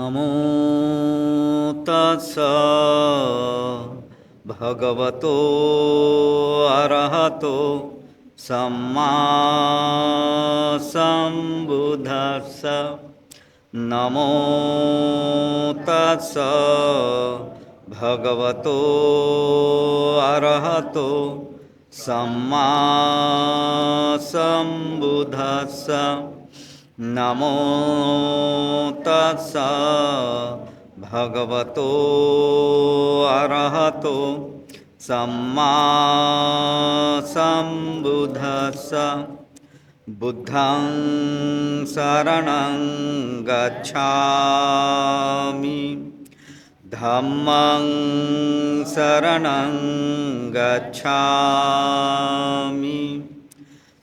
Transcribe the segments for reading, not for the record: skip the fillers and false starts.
नमो तस्स भगवतो अरहतो सम्मा सम्बुद्धस्स। नमो तस्स भगवतो अरहतो सम्मा सम्बुद्धस्स। नमो तस्स भगवतो अरहतो सम्मा सम्बुद्धस्स। बुद्धं शरणं गच्छामि, धम्मं शरणं गच्छामि,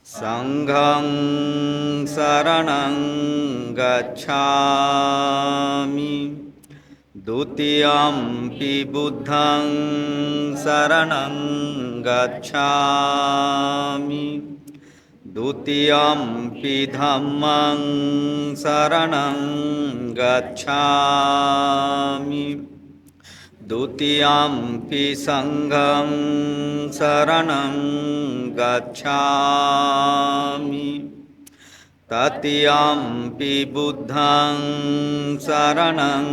संघं शरणं गच्छामि। द्वितीयंपि बुद्धं शरणं गच्छामि, द्वितीयंपि धम्मं शरणं गच्छामि, द्वितीयंपि संघं शरणं गच्छामि, तृतीयंपि बुद्धं शरणं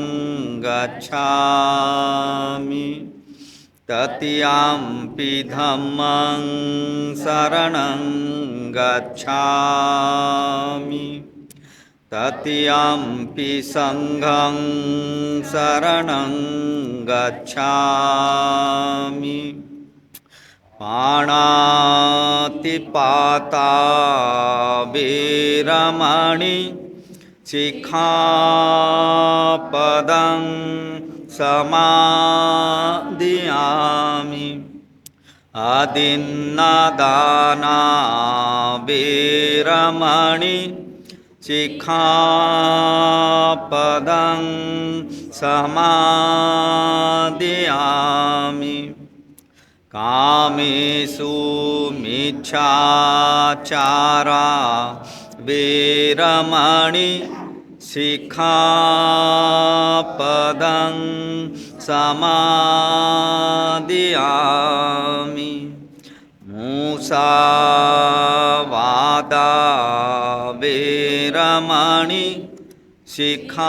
गच्छामि, तृतीयंपि धम्मं शरणं गच्छामि, तृतीयंपि संघं शरणं गच्छामि। पाणातिपाता वेरमणि सिक्खापदं समादियामि। आदिन्नदाना वेरमणि सिक्खापदं समादियामि। कामेषु मिच्छाचारा वेरमणि सिक्खापदं समादियामि। मुसावादा वेरमणि सिक्खापदं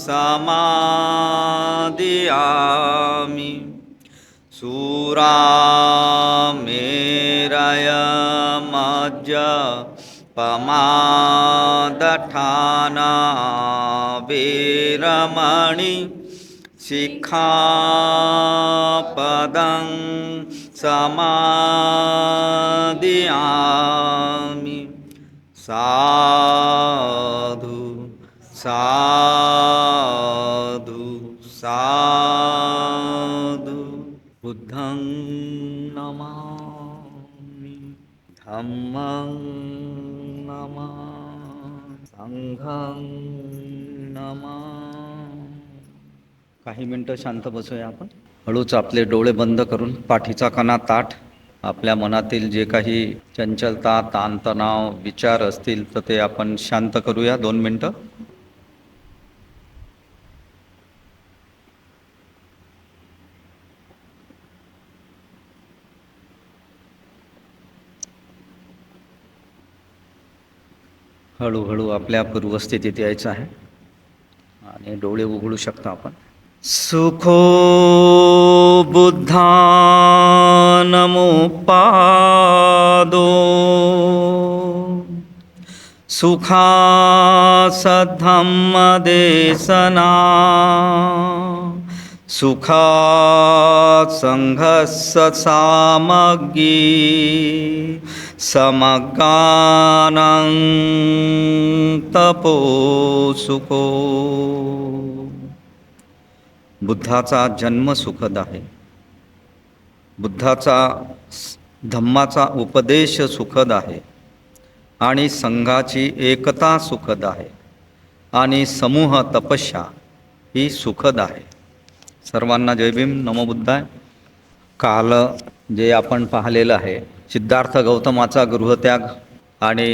समादियामि। शूरामेरयमज्जपमादठाना वेरमणि सिक्खापदं समादियामि। साधु साधु साधु। बुद्धं नमामि, धम्मं नमामि, संघं नमामि। काही मिनटं शांत बसूया आपण. हळूच आपले डोळे बंद करून पाठीचा कणा ताठ. आपल्या मनातील जे काही चंचलता, ताणतणाव, विचार असतील तर ते आपण शांत करूया 2 मिनटं. हळूहळू आपल्या पूर्वस्थितीत यायचं आहे आणि डोळे उघडू शकता आपण. सुखो बुद्धानमुपादो सुखासद्धम्मदेशना सुखासंघस्य सामग्री समगानं तपोसुखो. बुद्धाचा जन्म सुखद आहे, बुद्धाचा धम्माचा उपदेश सुखद आहे आणि संघाची एकता सुखद आहे आणि समूह तपस्या ही सुखद आहे. सर्वांना जय भीम, नमो बुद्धाय. काल जे आपण पाहिलेलं आहे सिद्धार्थ गौतमाचा गृहत्याग आणि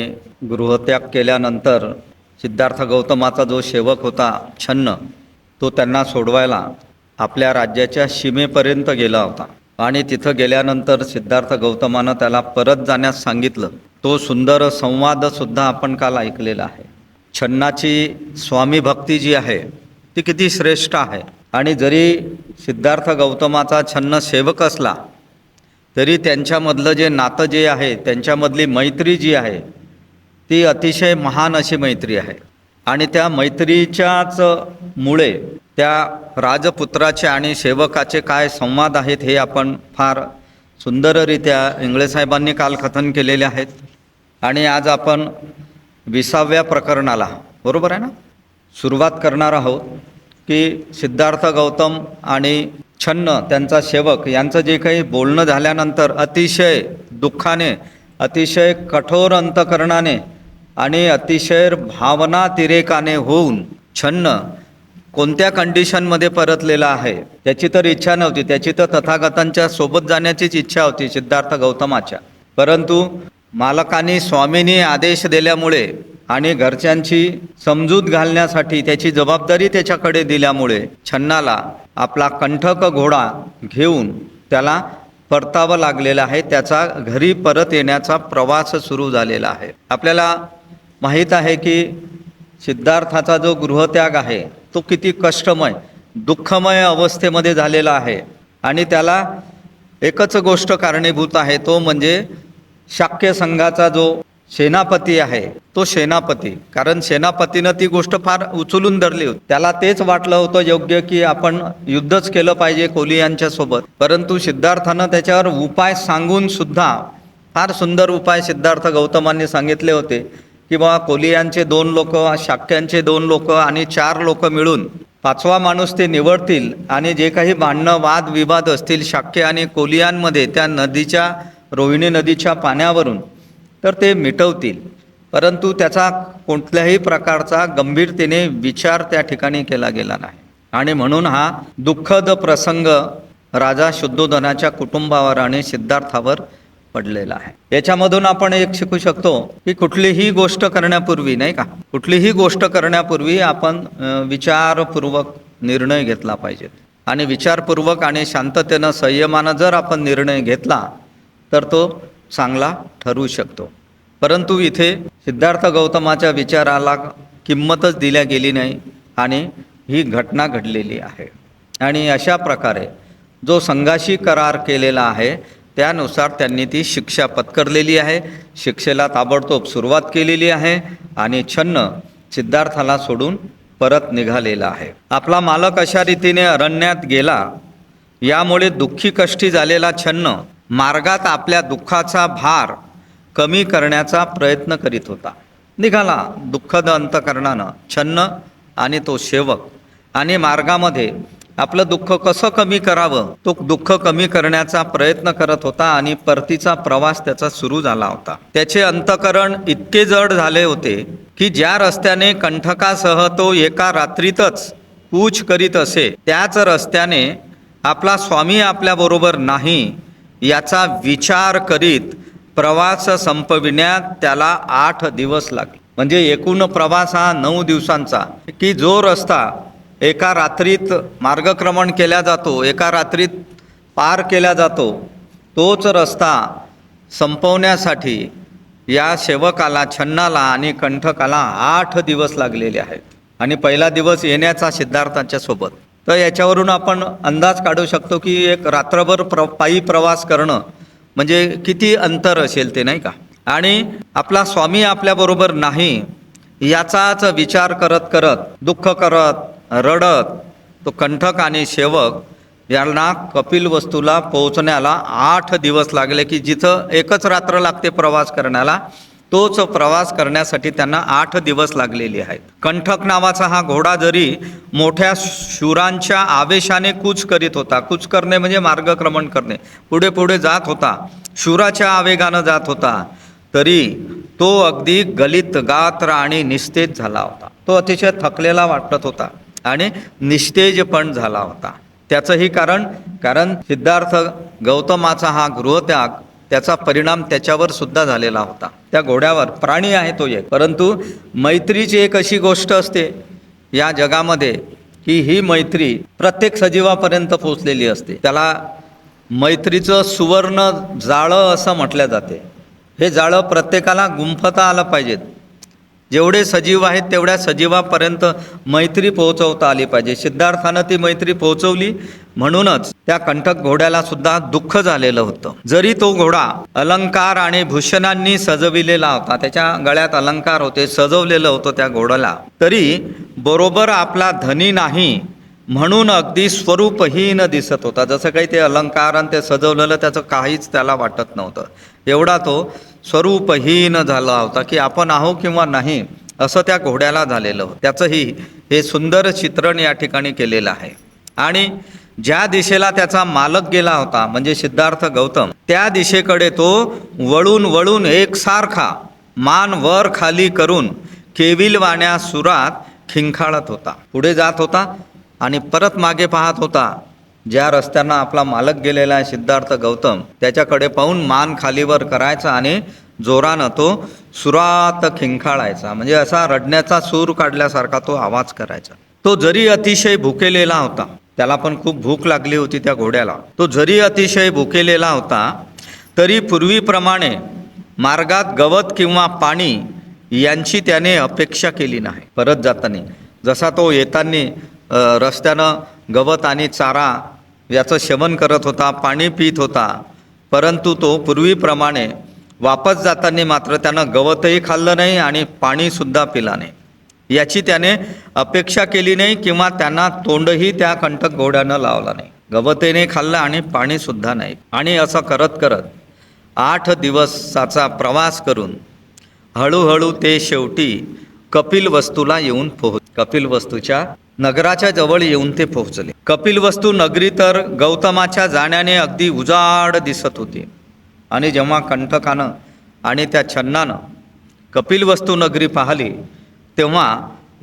गृहत्याग केल्यानंतर सिद्धार्थ गौतमाचा जो सेवक होता छन्न, तो त्यांना सोडवायला आपल्या राज्याच्या सीमेपर्यंत गेला होता आणि तिथं गेल्यानंतर सिद्धार्थ गौतमानं त्याला परत जाण्यास सांगितलं. तो सुंदर संवादसुद्धा आपण काल ऐकलेला आहे. छन्नाची स्वामी भक्ती जी आहे ती किती श्रेष्ठ आहे. आणि जरी सिद्धार्थ गौतमाचा छन्न सेवक असला तरी त्यांच्यामधलं जे नातं जे आहे, त्यांच्यामधली मैत्री जी आहे ती अतिशय महान अशी मैत्री आहे. आणि त्या मैत्रीच्याच मुळे त्या राजपुत्राचे आणि सेवकाचे काय संवाद आहेत हे आपण फार सुंदररित्या इंगळे साहेबांनी काल कथन केलेले आहेत. आणि आज आपण 20व्या प्रकरणाला, बरोबर आहे ना, सुरुवात करणार आहोत की सिद्धार्थ गौतम आणि छन्न त्यांचा सेवक यांचं जे काही बोलणं झाल्यानंतर अतिशय दुःखाने, अतिशय कठोर अंतकरणाने आणि अतिशय भावनातिरेकाने होऊन छन्न कोणत्या कंडिशनमध्ये परतलेला आहे. त्याची तर इच्छा नव्हती, त्याची तर तथागतांच्या सोबत जाण्याचीच इच्छा होती सिद्धार्थ गौतमाच्या. परंतु मालकाने स्वामींनी आदेश दिल्यामुळे आणि घरच्यांची समजूत घालण्यासाठी त्याची जबाबदारी त्याच्याकडे दिल्यामुळे छन्नाला आपला कंठक घोडा घेऊन त्याला परतावं लागलेलं आहे. त्याचा घरी परत येण्याचा प्रवास सुरू झालेला आहे. आपल्याला माहीत आहे की सिद्धार्थाचा जो गृहत्याग आहे तो किती कष्टमय, दुःखमय अवस्थेमध्ये झालेला आहे. आणि त्याला एकच गोष्ट कारणीभूत आहे, तो म्हणजे शाक्य संघाचा जो सेनापती आहे तो सेनापती. कारण सेनापतीनं ती गोष्ट फार उचलून धरली होती. त्याला तेच वाटलं होतं योग्य की आपण युद्धच केलं पाहिजे कोलियांच्या सोबत. परंतु सिद्धार्थानं त्याच्यावर उपाय सांगून सुद्धा फार सुंदर उपाय सिद्धार्थ गौतमांनी सांगितले होते की बाबा कोलियांचे 2 लोक, शाक्यांचे 2 लोक आणि 4 लोक मिळून 5वा माणूस ते निवडतील आणि जे काही भांडणं वादविवाद असतील शाक्य आणि कोलियांमध्ये त्या नदीच्या, रोहिणी नदीच्या पाण्यावरून, तर ते मिटवतील. परंतु त्याचा कोणत्याही प्रकारचा गंभीरतेने विचार त्या ठिकाणी केला गेला नाही. आणि म्हणून हा दुःखद प्रसंग राजा शुद्धोधनाच्या कुटुंबावर आणि सिद्धार्थावर पडलेला आहे. याच्यामधून आपण एक शिकू शकतो की कुठलीही गोष्ट करण्यापूर्वी, नाही का, कुठलीही गोष्ट करण्यापूर्वी आपण विचारपूर्वक निर्णय घेतला पाहिजे. आणि विचारपूर्वक आणि शांततेनं, संयमानं जर आपण निर्णय घेतला तर तो चांगला ठरू शकतो. परंतु इथे सिद्धार्थ गौतमाच्या विचाराला किंमतच दिल्या गेली नाही आणि ही घटना घडलेली आहे. आणि अशा प्रकारे जो संघाशी करार केलेला आहे त्यानुसार त्यांनी ती शिक्षा पत्करलेली आहे. शिक्षेला ताबडतोब सुरुवात केलेली आहे आणि छन्न सिद्धार्थाला सोडून परत निघालेला आहे. आपला मालक अशा रीतीने अरण्यात गेला, यामुळे दुःखी कष्टी झालेला छन्न मार्गात आपल्या दुःखाचा भार कमी करण्याचा प्रयत्न करीत होता. निघाला दुःखद अंतकरणानं छन्न आणि तो सेवक, आणि मार्गामध्ये आपलं दुःख कसं कमी करावं तो दुःख कमी करण्याचा प्रयत्न करत होता. आणि परतीचा प्रवास त्याचा सुरू झाला होता. त्याचे अंतकरण इतके जड झाले होते की ज्या रस्त्याने कंठकासह तो एका रात्रीतच कूच करीत असे त्याच रस्त्याने आपला स्वामी आपल्याबरोबर नाही याचा विचार करीत प्रवास संपविण्यात त्याला 8 दिवस लागले. म्हणजे एकूण प्रवास हा 9 दिवसांचा, की जो रस्ता एका रात्रीत मार्गक्रमण केला जातो, एका रात्रीत पार केला जातो, तोच रस्ता संपवण्यासाठी या सेवकाला, छन्नाला आणि कंठकाला 8 दिवस लागलेले आहेत. आणि पहिला दिवस येण्याचा सिद्धार्थाच्या सोबत. तर याच्यावरून आपण अंदाज काढू शकतो की एक रात्रभर पायी प्रवास करणं म्हणजे किती अंतर असेल ते, नाही का. आणि आपला स्वामी आपल्याबरोबर नाही याचाच विचार करत करत, दुःख करत, रडत तो कंठक आणि सेवक यांना कपिलवस्तूला पोहोचण्याला 8 दिवस लागले. की जिथं एकच रात्र लागते प्रवास करण्याला, तोच प्रवास करण्यासाठी त्यांना 8 दिवस लागलेले आहेत. कंठक नावाचा हा घोडा जरी मोठ्या शूरांच्या आवेशाने कूच करीत होता, कूच करणे म्हणजे मार्गक्रमण करणे, पुढे पुढे जात होता, शूराच्या आवेगानं जात होता, तरी तो अगदी गलित गात्र आणि निस्तेज झाला होता. तो अतिशय थकलेला वाटत होता आणि निस्तेज पण झाला होता. त्याचंही कारण सिद्धार्थ गौतमाचा हा गृहत्याग त्याचा परिणाम त्याच्यावर सुद्धा झालेला होता. त्या घोड्यावर प्राणी आहे तो एक, परंतु मैत्रीची एक अशी गोष्ट असते या जगामध्ये की ही मैत्री प्रत्येक सजीवापर्यंत पोचलेली असते. त्याला मैत्रीचं सुवर्ण जाळं असं म्हटलं जाते. हे जाळं प्रत्येकाला गुंफता आलं पाहिजेत. जेवढे सजीव आहेत तेवढ्या सजीवापर्यंत मैत्री पोहोचवता आली पाहिजे. सिद्धार्थानं ती मैत्री पोहोचवली, म्हणूनच त्या कंटक घोड्याला सुद्धा दुःख झालेलं होतं. जरी तो घोडा अलंकार आणि भूषणांनी सजविलेला होता, त्याच्या गळ्यात अलंकार होते, सजवलेलं होतं त्या घोड्याला, तरी बरोबर आपला धनी नाही म्हणून अगदी स्वरूपहीन दिसत होता. जसं काही ते अलंकार आणि ते सजवलेलं त्याचं काहीच त्याला वाटत नव्हतं. एवढा तो स्वरूपहीन झाला होता की आपण आहो किंवा नाही असं त्या घोड्याला झालेलं होतं. त्याचंही हे सुंदर चित्रण या ठिकाणी केलेलं आहे. आणि ज्या दिशेला त्याचा मालक गेला होता म्हणजे सिद्धार्थ गौतम, त्या दिशेकडे तो वळून वळून एकसारखा मान वर खाली करून केविलवाण्या सुरात खिंखाळत होता. पुढे जात होता आणि परत मागे पाहत होता. ज्या रस्त्यानं आपला मालक गेलेला आहे सिद्धार्थ गौतम, त्याच्याकडे पाहून मान खालीवर करायचा आणि जोरानं तो सुरात खिंखाळायचा, म्हणजे असा रडण्याचा सूर काढल्यासारखा तो आवाज करायचा. तो जरी अतिशय भुकेलेला होता, त्याला पण खूप भूक लागली होती त्या घोड्याला, तो जरी अतिशय भुकेलेला होता तरी पूर्वीप्रमाणे मार्गात गवत किंवा पाणी यांची त्याने अपेक्षा केली नाही. परत जाताना जसा तो येताना रस्त्यानं गवत आणि चारा याचं सेवन करत होता, पाणी पित होता, परंतु तो पूर्वीप्रमाणे वापस जाताना मात्र त्यानं गवतही खाल्लं नाही आणि पाणीसुद्धा पिला नाही. याची त्याने अपेक्षा केली नाही किंवा त्यांना तोंडही त्या कंटक घोड्यानं लावला नाही. गवतही नाही खाल्लं आणि पाणीसुद्धा नाही. आणि असं करत करत 8 दिवसाचा प्रवास करून हळूहळू ते शेवटी कपिलवस्तूला येऊन कपिलवस्तूच्या नगराच्या जवळ येऊन ते पोहोचले. कपिलवस्तू नगरी तर गौतमाच्या जाण्याने अगदी उजाड दिसत होती. आणि जेव्हा कंटकानं आणि त्या छन्नानं कपिलवस्तू नगरी पाहिली तेव्हा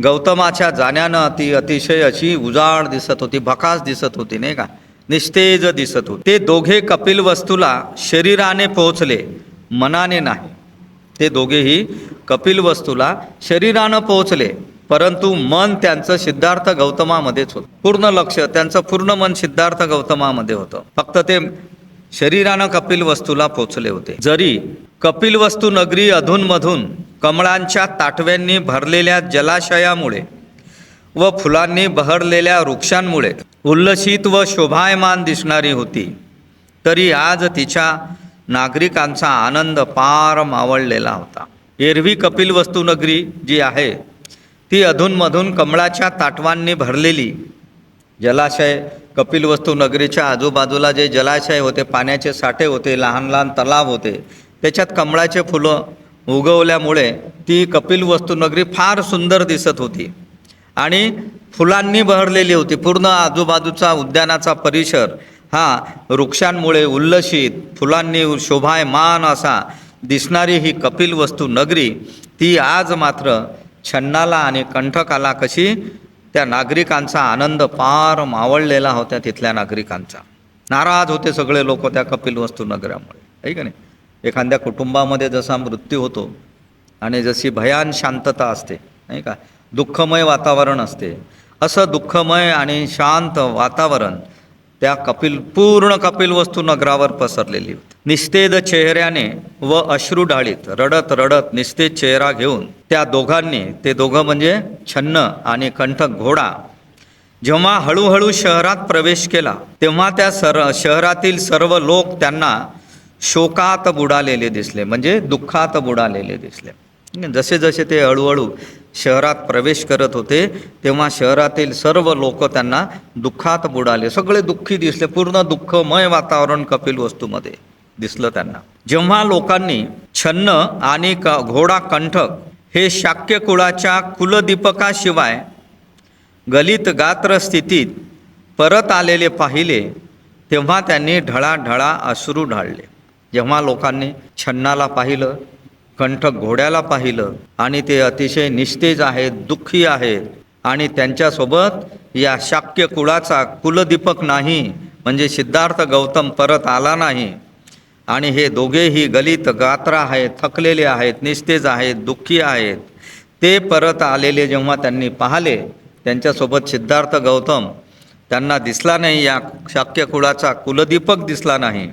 गौतमाच्या जाण्यानं ती अतिशय अशी उजाड दिसत होती, भकास दिसत होती, नाही का, निस्तेज दिसत होती. ते दोघे कपिलवस्तूला शरीराने पोहोचले, मनाने नाही. ते दोघेही कपिलवस्तूला शरीरानं पोहोचले, परंतु मन त्यांचं सिद्धार्थ गौतमामध्येच होतं. पूर्ण लक्ष त्यांचं, पूर्ण मन सिद्धार्थ गौतमामध्ये होतं. फक्त ते शरीरानं कपिलवस्तूला पोचले होते. जरी कपिलवस्तू नगरी अधूनमधून कमळांच्या ताटव्यांनी भरलेल्या जलाशयामुळे व फुलांनी बहरलेल्या वृक्षांमुळे उल्लसित व शोभायमान दिसणारी होती, तरी आज तिच्या नागरिकांचा आनंद पार मावळलेला होता. एरवी कपिलवस्तू नगरी जी आहे ती अधूनमधून कमळाच्या ताटवांनी भरलेली, जलाशय कपिलवस्तू नगरीच्या आजूबाजूला जे जलाशय होते, पाण्याचे साठे होते, लहान लहान तलाव होते, त्याच्यात कमळाचे फुलं उगवल्यामुळे ती कपिलवस्तू नगरी फार सुंदर दिसत होती आणि फुलांनी बहरलेली होती. पूर्ण आजूबाजूचा उद्यानाचा परिसर हा वृक्षांमुळे उल्लसित, फुलांनी शोभायमान असा दिसणारी ही कपिलवस्तू नगरी ती आज मात्र छन्नाला आणि कंठकाला कशी त्या नागरिकांचा आनंद पार मावळलेला होता. तिथल्या नागरिकांचा नाराज होते सगळे लोक त्या कपिलवस्तू नगरामुळे, आहे का नाही. एखाद्या कुटुंबामध्ये जसा मृत्यू होतो आणि जशी भयान शांतता असते, नाही का, दुःखमय वातावरण असते, असं दुःखमय आणि शांत वातावरण त्या पूर्ण कपिलवस्तू नगरावर पसरलेली होती. निस्तेज चेहऱ्याने व अश्रू ढाळीत रडत रडत निस्तेज चेहरा घेऊन त्या दोघांनी, ते दोघं म्हणजे छन्न आणि कंठक घोडा, जेव्हा हळूहळू शहरात प्रवेश केला तेव्हा त्या शहरातील सर्व लोक त्यांना शोकात बुडालेले दिसले, म्हणजे दुःखात बुडालेले दिसले. जसे जसे ते हळूहळू शहरात प्रवेश करत होते तेव्हा शहरातील सर्व लोक त्यांना दुःखात बुडाले, सगळे दुःखी दिसले. पूर्ण दुःखमय वातावरण कपिलवस्तूमध्ये दिसलं त्यांना. जेव्हा लोकांनी छन्न आणि घोडा कंठक हे शाक्य कुळाच्या कुलदीपकाशिवाय गलित गात्र स्थितीत परत आलेले पाहिले तेव्हा त्यांनी ढळाढळा अश्रू ढाळले. जेव्हा लोकांनी छन्नाला पाहिलं, कंठक घोड्याला पाहिलं आणि ते अतिशय निस्तेज आहेत, दुःखी आहेत आणि त्यांच्यासोबत या शाक्य कुळाचा कुलदीपक नाही म्हणजे सिद्धार्थ गौतम परत आला नाही आणि हे दोघेही गलित गात्र आहेत, थकलेले आहेत, निस्तेज आहेत, दुःखी आहेत. ते परत आलेले जेव्हा त्यांनी पाहिले, त्यांच्यासोबत सिद्धार्थ गौतम त्यांना दिसला नाही, या शाक्य कुळाचा कुलदीपक दिसला नाही,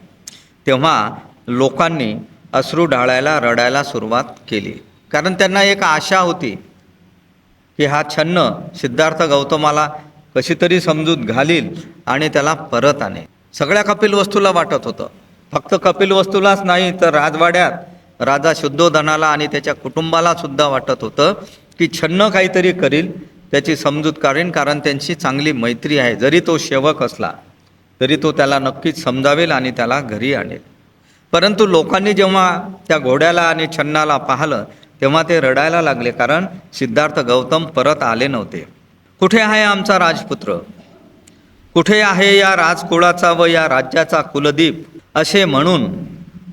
तेव्हा लोकांनी अश्रू ढाळायला, रडायला सुरुवात केली. कारण त्यांना एक आशा होती की हा छन्न सिद्धार्थ गौतमाला कशी तरी समजूत घालील आणि त्याला परत आणेल. सगळ्या कपिलवस्तूला वाटत होतं. फक्त कपिलवस्तूलाच नाही तर राजवाड्यात राजा शुद्धोधनाला आणि त्याच्या कुटुंबाला सुद्धा वाटत होतं की छन्न काहीतरी करील, त्याची समजूत काढेल, कारण त्यांची चांगली मैत्री आहे. जरी तो सेवक असला तरी तो त्याला नक्कीच समजावेल आणि त्याला घरी आणेल. परंतु लोकांनी जेव्हा त्या घोड्याला आणि छन्नाला पाहिलं तेव्हा ते रडायला लागले, कारण सिद्धार्थ गौतम परत आले नव्हते. कुठे आहे आमचा राजपुत्र, कुठे आहे या राजकुळाचा व या राज्याचा कुलदीप, असे म्हणून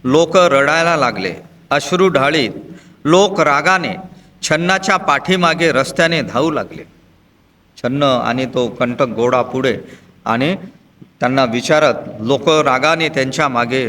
लोक रडायला लागले. अश्रू ढाळीत लोक रागाने छन्नाच्या पाठीमागे रस्त्याने धावू लागले. छन्न आणि तो कंटक घोडा पुढे, आणि त्यांना विचारत लोक रागाने त्यांच्या मागे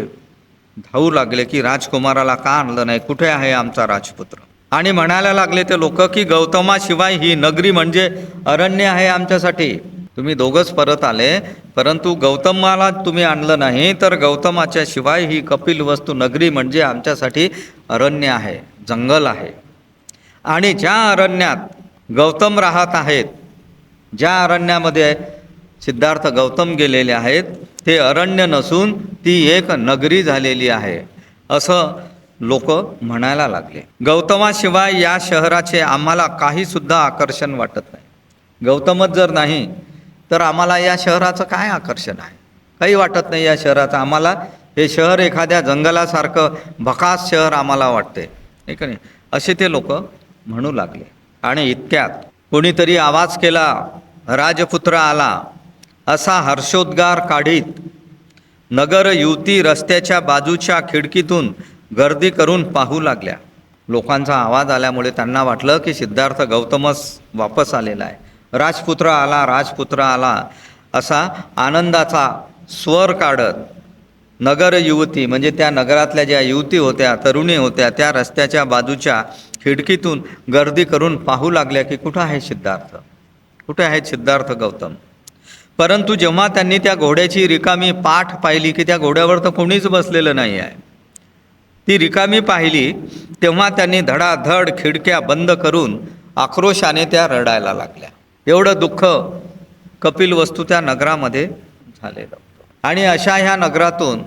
धावू लागले की राजकुमाराला का आणलं नाही, कुठे आहे आमचा राजपुत्र. आणि म्हणायला लागले ते लोक की गौतमाशिवाय ही नगरी म्हणजे अरण्य आहे आमच्यासाठी. तुम्ही दोघंच परत आले, परंतु गौतमाला तुम्ही आणलं नाही, तर गौतमाच्या शिवाय ही कपिलवस्तू नगरी म्हणजे आमच्यासाठी अरण्य आहे, जंगल आहे. आणि ज्या अरण्यात गौतम राहत आहेत, ज्या अरण्यामध्ये सिद्धार्थ गौतम गेलेले आहेत, ते अरण्य नसून ती एक नगरी झालेली आहे, असं लोक म्हणायला लागले. गौतमाशिवाय या शहराचे आम्हाला काहीसुद्धा आकर्षण वाटत नाही. गौतमच जर नाही तर आम्हाला या शहराचं काय आकर्षण आहे, काही वाटत नाही या शहराचं. आम्हाला हे शहर एखाद्या जंगलासारखं भकास शहर आम्हाला वाटते, नाही का नाही, असे ते लोक म्हणू लागले. आणि इतक्यात कोणीतरी आवाज केला, राजपुत्र आला, असा हर्षोद्गार काढीत नगर युवती रस्त्याच्या बाजूच्या खिडकीतून गर्दी करून पाहू लागल्या. लोकांचा आवाज आल्यामुळे त्यांना वाटलं की सिद्धार्थ गौतमच वापस आलेला आहे, राजपुत्र आला, राजपुत्र आला, असा आनंदाचा स्वर काढत नगर युवती म्हणजे त्या नगरातल्या ज्या युवती होत्या, तरुणी होत्या, त्या रस्त्याच्या बाजूच्या खिडकीतून गर्दी करून पाहू लागल्या की कुठं आहे सिद्धार्थ, कुठे आहेत सिद्धार्थ गौतम. परंतु जेव्हा त्यांनी त्या घोड्याची रिकामी पाठ पाहिली की त्या घोड्यावर तर कोणीच बसलेलं नाही आहे, ती रिकामी पाहिली, तेव्हा त्यांनी धडाधड खिडक्या बंद करून आक्रोशाने त्या रडायला लागल्या. एवढं दुःख कपिलवस्तू त्या नगरामध्ये झालेलं होतं. आणि अशा ह्या नगरातून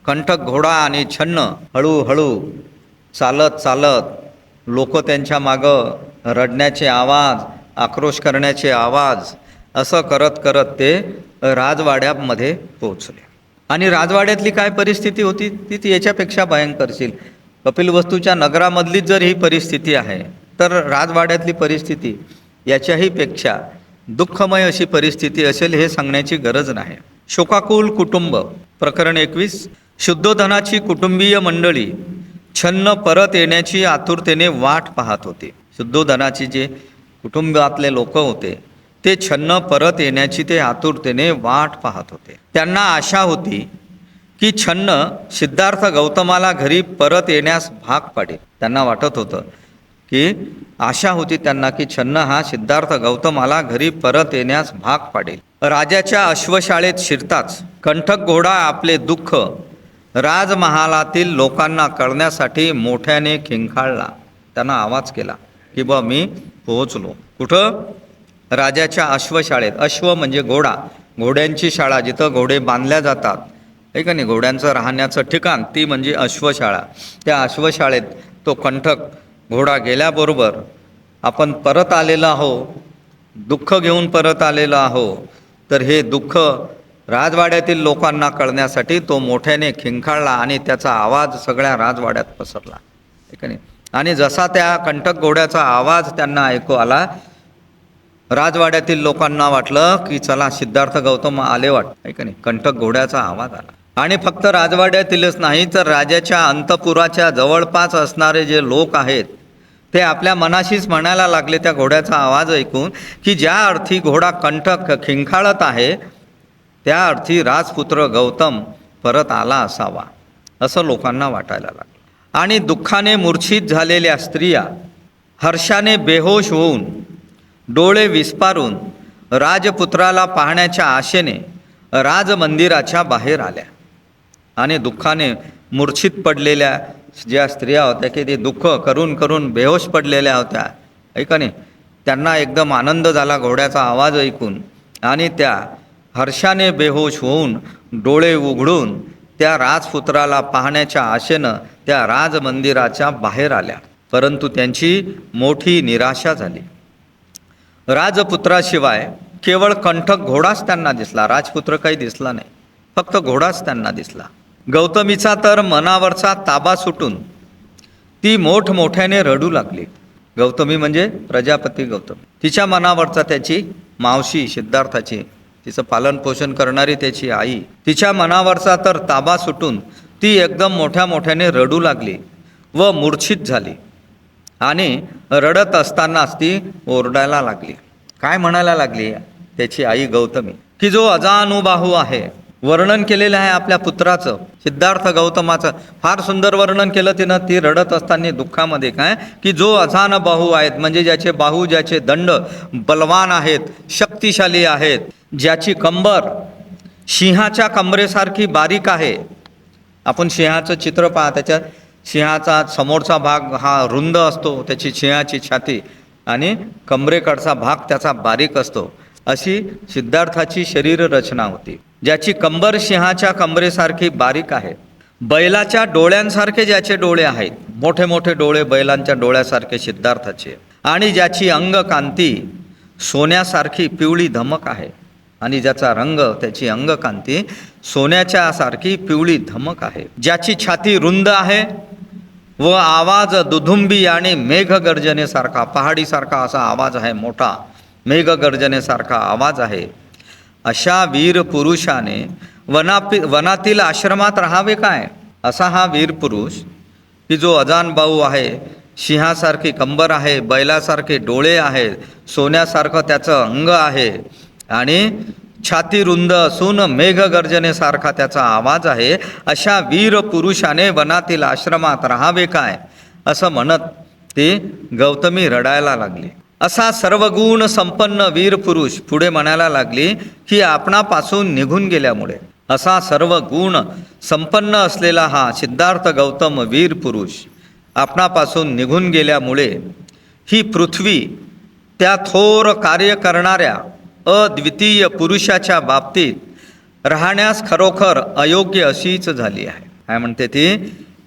कंटक घोडा आणि छन्न हळूहळू चालत चालत लोक त्यांच्या मागं रडण्याचे आवाज, आक्रोश करण्याचे आवाज, असं करत करत ते राजवाड्यामध्ये पोहोचले. आणि राजवाड्यातली काय परिस्थिती होती ती याच्यापेक्षा भयंकरशील. कपिलवस्तूच्या नगरामधलीच जर ही परिस्थिती आहे, तर राजवाड्यातली परिस्थिती याच्याही पेक्षा दुःखमय अशी परिस्थिती असेल हे सांगण्याची गरज नाही. शोकाकुल कुटुंब. प्रकरण 21. शुद्धोधनाची कुटुंबीय मंडळी छन्न परत येण्याची आतुरतेने वाट पाहत होते. शुद्धोधनाची जे कुटुंबातले लोक होते ते छन्न परत येण्याची ते आतुरतेने वाट पाहत होते. त्यांना आशा होती की छन्न सिद्धार्थ गौतमाला घरी परत येण्यास भाग पाडेल. त्यांना वाटत होतं की आशा होती त्यांना की छन्न हा सिद्धार्थ गौतमाला घरी परत येण्यास भाग पाडेल. राजाच्या अश्वशाळेत शिरताच कंठक घोडा आपले दुःख राजमहालातील लोकांना कळण्यासाठी मोठ्याने खिंखाळला. त्यांना आवाज केला की बा मी पोहोचलो. कुठं? राजाच्या अश्वशाळेत. अश्व म्हणजे घोडा, घोड्यांची शाळा, जिथं घोडे बांधल्या जातात, आहे का नाही, घोड्यांचं राहण्याचं ठिकाण, ती म्हणजे अश्वशाळा. त्या अश्वशाळेत तो कंठक घोडा गेल्याबरोबर आपण परत आलेलो आहो, दुःख घेऊन परत आलेलो आहो, तर हे दुःख राजवाड्यातील लोकांना कळण्यासाठी तो मोठ्याने खिंखाळला आणि त्याचा आवाज सगळ्या राजवाड्यात पसरला, आहे का नाही. आणि जसा त्या कंटक घोड्याचा आवाज त्यांना ऐकू आला, राजवाड्यातील लोकांना वाटलं की चला सिद्धार्थ गौतम आले वाटतं, आहे का नाही. कंटक घोड्याचा आवाज आला. आणि फक्त राजवाड्यातीलच नाही तर राजाच्या अंतपुराच्या जवळपास असणारे जे लोक आहेत ते आपल्या मनाशीच म्हणायला लागले त्या घोड्याचा आवाज ऐकून की ज्या अर्थी घोडा कंटक खिंखाळत आहे त्या अर्थी राजपुत्र गौतम परत आला असावा, असं लोकांना वाटायला लागलं. आणि दुःखाने मूर्छित झालेल्या स्त्रिया हर्षाने बेहोश होऊन डोळे विस्पारून राजपुत्राला पाहण्याच्या आशेने राजमंदिराच्या बाहेर आल्या. आणि दुःखाने मूर्छित पडलेल्या ज्या स्त्रिया होत्या की ते दुःख करून करून बेहोश पडलेल्या होत्या, ऐका नाही, त्यांना एकदम आनंद झाला घोड्याचा आवाज ऐकून, आणि त्या हर्षाने बेहोश होऊन डोळे उघडून त्या राजपुत्राला पाहण्याच्या आशेनं त्या राजमंदिराच्या बाहेर आल्या. परंतु त्यांची मोठी निराशा झाली. राजपुत्राशिवाय केवळ कंठक घोडाच त्यांना दिसला, राजपुत्र काही दिसला नाही, फक्त घोडाच त्यांना दिसला. गौतमीचा तर मनावरचा ताबा सुटून ती मोठमोठ्याने रडू लागली. गौतमी म्हणजे प्रजापती गौतमी. तिच्या मनावरचा, त्याची मावशी सिद्धार्थाची, तिचं पालनपोषण करणारी त्याची आई, तिच्या मनावरचा तर ताबा सुटून ती एकदम मोठ्या मोठ्याने रडू लागली व मूर्छित झाली. आणि रडत असतानाच ती ओरडायला लागली. काय म्हणायला लागली त्याची आई गौतमी, की जो अजानुबाहू आहे, वर्णन केलेलं आहे आपल्या पुत्राचं, सिद्धार्थ गौतमाचं फार सुंदर वर्णन केलं तिनं. ती रडत असताना दुःखामध्ये काय, की जो अजानुबाहू आहेत, म्हणजे ज्याचे बाहू, ज्याचे दंड बलवान आहेत, शक्तिशाली आहेत, ज्याची कंबर सिंहाच्या कंबरेसारखी बारीक आहे. आपण सिंहाचं चित्र पहा, त्याच्यात सिंहाचा समोरचा भाग हा रुंद असतो, त्याची सिंहाची छाती, आणि कंबरेकडचा भाग त्याचा बारीक असतो. अशी सिद्धार्थाची शरीर रचना होती, ज्याची कंबर सिंहाच्या कंबरेसारखी बारीक आहे. बैलाच्या डोळ्यांसारखे ज्याचे डोळे आहेत, मोठे मोठे डोळे बैलांच्या डोळ्यासारखे सिद्धार्थाचे, आणि ज्याची अंगकांती सोन्यासारखी पिवळी धमक आहे, आणि ज्याचा रंग, त्याची अंगकांती सोन्याच्या सारखी पिवळी धमक आहे. ज्याची छाती रुंद आहे व आवाज दुधुंबी आणि मेघगर्जनेसारखा, पहाडीसारखा असा आवाज आहे, मोठा मेघगर्जनेसारखा आवाज आहे. अशा वीर पुरुषाने वनातील आश्रमात राहावे काय? असा हा वीर पुरुष, की जो अजानबाहू आहे, सिंहासारखी कंबर आहे, बैलासारखे डोळे आहेत, सोन्यासारखं त्याचं अंग आहे, आणि छाती रुंद असून मेघगर्जनेसारखा त्याचा आवाज आहे. अशा वीर पुरुषाने वनातील आश्रमात राहावे काय, असं म्हणत ती गौतमी रडायला लागली. असा सर्वगुण संपन्न वीर पुरुष पुढे म्हणायला लागली, की आपणापासून निघून गेल्यामुळे, असा सर्व गुण संपन्न असलेला हा सिद्धार्थ गौतम वीर पुरुष आपणापासून निघून गेल्यामुळे ही पृथ्वी त्या थोर कार्य करणाऱ्या अद्वितीय पुरुषाच्या बाबतीत राहण्यास खरोखर अयोग्य अशीच झाली आहे. काय म्हणते ती,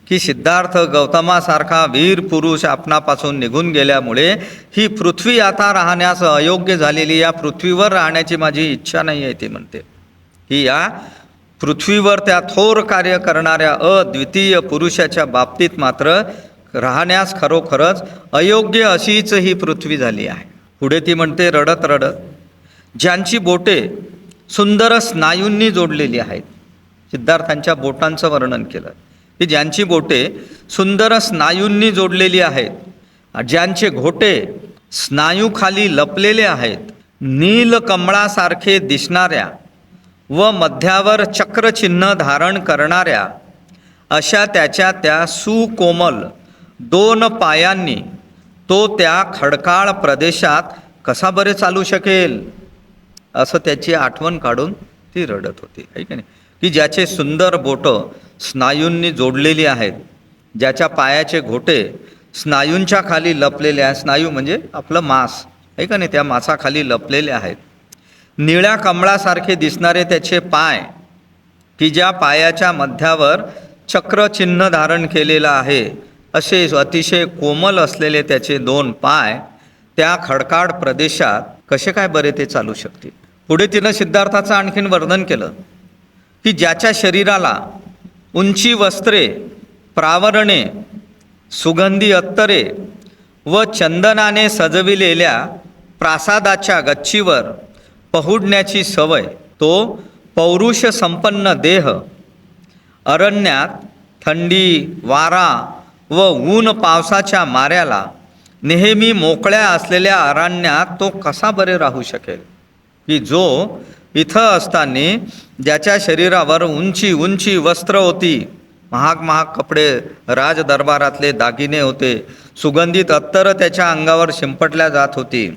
की सिद्धार्थ गौतमासारखा वीर पुरुष आपणापासून निघून गेल्यामुळे ही पृथ्वी आता राहण्यास अयोग्य झालेली, या पृथ्वीवर राहण्याची माझी इच्छा नाही आहे. ती म्हणते की या पृथ्वीवर त्या थोर कार्य करणाऱ्या अद्वितीय पुरुषाच्या बाबतीत मात्र राहण्यास खरोखरच अयोग्य अशीच ही पृथ्वी झाली आहे. पुढे ती म्हणते रडत रडत, ज्यांची बोटे सुंदर स्नायूंनी जोडलेली आहेत, सिद्धार्थांच्या बोटांचं वर्णन केलं, की ज्यांची बोटे सुंदर स्नायूंनी जोडलेली आहेत, ज्यांचे घोटे स्नायूखाली लपलेले आहेत, नीलकमळासारखे दिसणाऱ्या व मध्यावर चक्रचिन्ह धारण करणाऱ्या अशा त्याच्या त्या सुकोमल 2 पायांनी तो त्या खडकाळ प्रदेशात कसा बरे चालू शकेल, असं त्याची आठवण काढून ती रडत होती. आहे की नाही, की ज्याचे सुंदर बोटं स्नायूंनी जोडलेली आहेत, ज्याच्या पायाचे घोटे स्नायूंच्या खाली लपलेले आहेत, स्नायू म्हणजे आपलं मांस, आहे का नाही, त्या मांसाखाली लपलेले आहेत. निळ्या कमळासारखे दिसणारे त्याचे पाय, की ज्या पायाच्या मध्यावर चक्रचिन्ह धारण केलेलं आहे, असे अतिशय कोमल असलेले त्याचे 2 पाय त्या खडकाळ प्रदेशात कसे काय बरे ते चालू शकतील. पुढे तिनं सिद्धार्थाचं आणखीन वर्णन केलं, की ज्याच्या शरीराला उंची वस्त्रे, प्रावरणे, सुगंधी अत्तरे व चंदनाने सजविलेल्या प्रासादाच्या गच्चीवर पहुडण्याची सवय, तो पौरुष संपन्न देह अरण्यात थंडी, वारा व ऊन पावसाच्या माऱ्याला नेहमी मोकळ्या असलेल्या अरण्यात तो कसा बरे राहू शकेल, की जो इथं असताना ज्याच्या शरीरावर उंची उंची वस्त्र होती, महाग महाग कपडे, राजदरबारातले दागिने होते, सुगंधित अत्तर त्याच्या अंगावर शिंपटल्या जात होती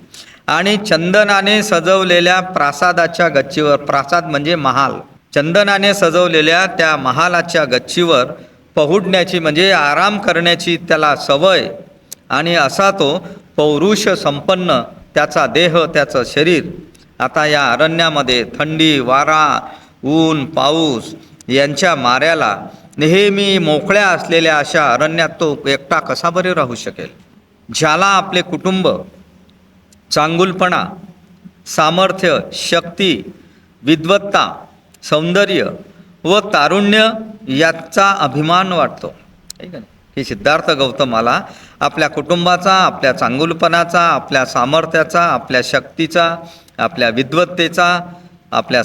आणि चंदनाने सजवलेल्या प्रासादाच्या गच्चीवर, प्रासाद म्हणजे महाल, चंदनाने सजवलेल्या त्या महालाच्या गच्चीवर पहुडण्याची म्हणजे आराम करण्याची त्याला सवय, आणि असा तो पौरुष संपन्न त्याचा देह, त्याचं शरीर आता या अरण्यामध्ये थंडी, वारा, ऊन, पाऊस यांच्या माऱ्याला नेहमी मोकळ्या असलेल्या अशा अरण्यात तो एकटा कसा बरे राहू शकेल? ज्याला आपले कुटुंब, चांगुलपणा, सामर्थ्य, शक्ती, विद्वत्ता, सौंदर्य व तारुण्य याचा अभिमान वाटतो, ठीक आहे, की सिद्धार्थ गौतमाला आपल्या कुटुंबाचा, आपल्या चांगुलपणाचा, आपल्या सामर्थ्याचा, आपल्या शक्तीचा, आपल्या विद्वत्तेचा, आपल्या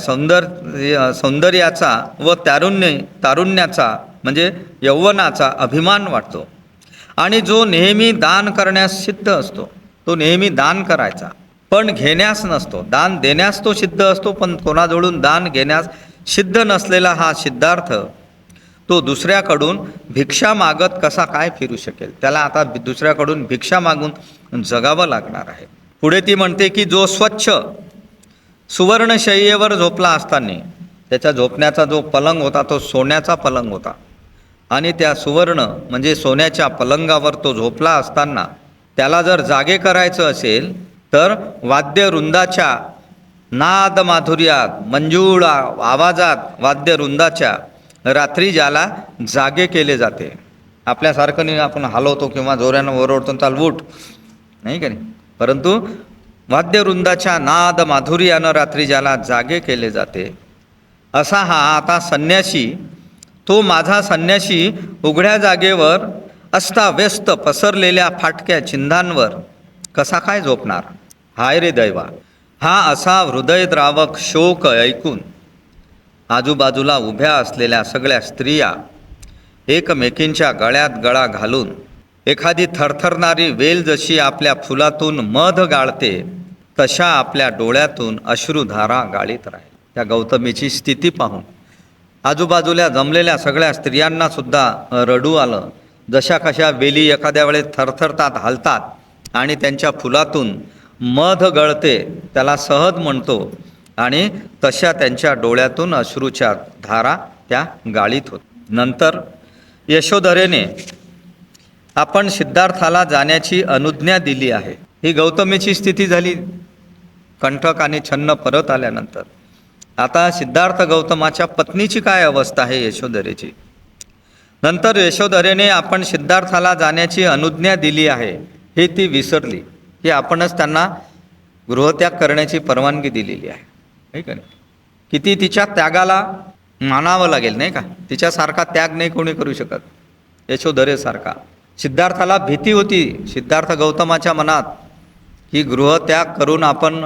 सौंदर्याचा व तारुण्याचा म्हणजे यौवनाचा अभिमान वाटतो. आणि जो नेहमी दान करण्यास सिद्ध असतो तो नेहमी दान करायचा, पण घेण्यास नसतो. दान देण्यास तो सिद्ध असतो, पण कोणाजवळून दान घेण्यास सिद्ध नसलेला हा सिद्धार्थ तो दुसऱ्याकडून भिक्षा मागत कसा काय फिरू शकेल? त्याला आता दुसऱ्याकडून भिक्षा मागून जगावं लागणार आहे. पुढे ती म्हणते की जो स्वच्छ सुवर्णशय्येवर झोपला असताना, त्याच्या झोपण्याचा जो पलंग होता तो सोन्याचा पलंग होता, आणि त्या सुवर्ण म्हणजे सोन्याच्या पलंगावर तो झोपला असताना त्याला जर जागे करायचं असेल तर वाद्यवृंदाच्या नाद माधुर्यात, मंजूळ आवाजात वाद्यवृंदाच्या रात्री ज्याला जागे केले जाते. आपल्यासारखं नाही आपण हलवतो किंवा जोऱ्यानं ओरडतो चाल उठ, नाही का नाही, परंतु वाद्यवृंदाच्या नाद माधुर्यानं रात्री ज्याला जागे केले जाते, असा हा आता संन्यासी, तो माझा संन्यासी उघड्या जागेवर अस्ताव्यस्त पसरलेल्या फाटक्या चिंधांवर कसा काय झोपणार? हाय रे दैवा! हा असा हृदयद्रावक शोक ऐकून आजूबाजूला उभ्या असलेल्या सगळ्या स्त्रिया एकमेकींच्या गळ्यात गळा घालून एखादी थरथरणारी वेल जशी आपल्या फुलातून मध गाळते तशा आपल्या डोळ्यातून अश्रुधारा गाळीत राहील. त्या गौतमीची स्थिती पाहून आजूबाजूला जमलेल्या सगळ्या स्त्रियांना सुद्धा रडू आलं. जशा कशा वेली एखाद्या वेळेस थरथरतात, हलतात आणि त्यांच्या फुलातून मध गळते त्याला सहज म्हणतो, आणि तशा त्यांच्या डोळ्यातून अश्रूच्या धारा त्या गाळीत होत. नंतर यशोधरेने आपण सिद्धार्थाला जाण्याची अनुज्ञा दिली आहे. ही गौतमीची स्थिती झाली कंठक आणि छन्न परत आल्यानंतर. आता सिद्धार्थ गौतमाच्या पत्नीची काय अवस्था आहे यशोधरेची? नंतर यशोधरेने आपण सिद्धार्थाला जाण्याची अनुज्ञा दिली आहे हे ती विसरली, की आपणच त्यांना गृहत्याग करण्याची परवानगी दिलेली आहे, नाही का नाही? किती तिच्या त्यागाला मानावं लागेल, नाही का? तिच्यासारखा त्याग नाही कोणी करू शकत, यशोधरेसारखा. सिद्धार्थाला भीती होती सिद्धार्थ गौतमाच्या मनात की गृहत्याग करून आपण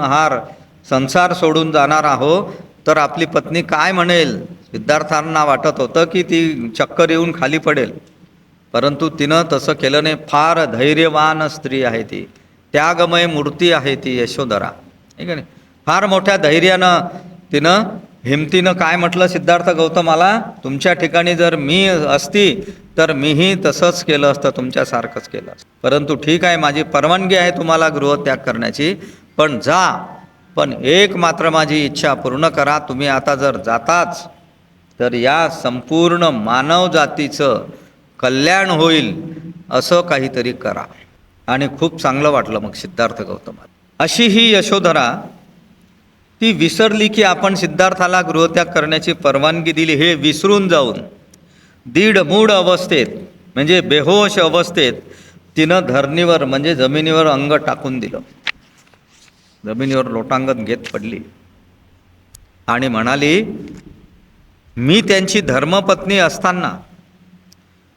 संसार सोडून जाणार आहोत तर आपली पत्नी काय म्हणेल. सिद्धार्थांना वाटत होतं की ती चक्कर येऊन खाली पडेल, परंतु तिनं तसं केलं नाही. फार धैर्यवान स्त्री आहे ती, त्यागमय मूर्ती आहे ती यशोधरा, ठीक आहे नाही? फार मोठ्या धैर्यानं तिनं हिमतीनं काय म्हटलं सिद्धार्थ गौतमाला, तुमच्या ठिकाणी जर मी असती तर मीही तसंच केलं असतं, तुमच्यासारखंच केलं असतं. परंतु ठीक आहे, माझी परवानगी आहे तुम्हाला गृहत्याग करण्याची, पण जा, पण एक मात्र माझी इच्छा पूर्ण करा. तुम्ही आता जर जाताच तर या संपूर्ण मानव जातीचं कल्याण होईल असं काहीतरी करा. आणि खूप चांगलं वाटलं मग सिद्धार्थ गौतमाला. अशी ही यशोधरा ती विसरली की आपण सिद्धार्थाला गृहत्याग करण्याची परवानगी दिली हे विसरून जाऊन दीड मूढ अवस्थेत म्हणजे बेहोश अवस्थेत तिनं धरणीवर म्हणजे जमिनीवर अंग टाकून दिलं, जमिनीवर लोटांगण घेत पडली आणि म्हणाली, मी त्यांची धर्मपत्नी असताना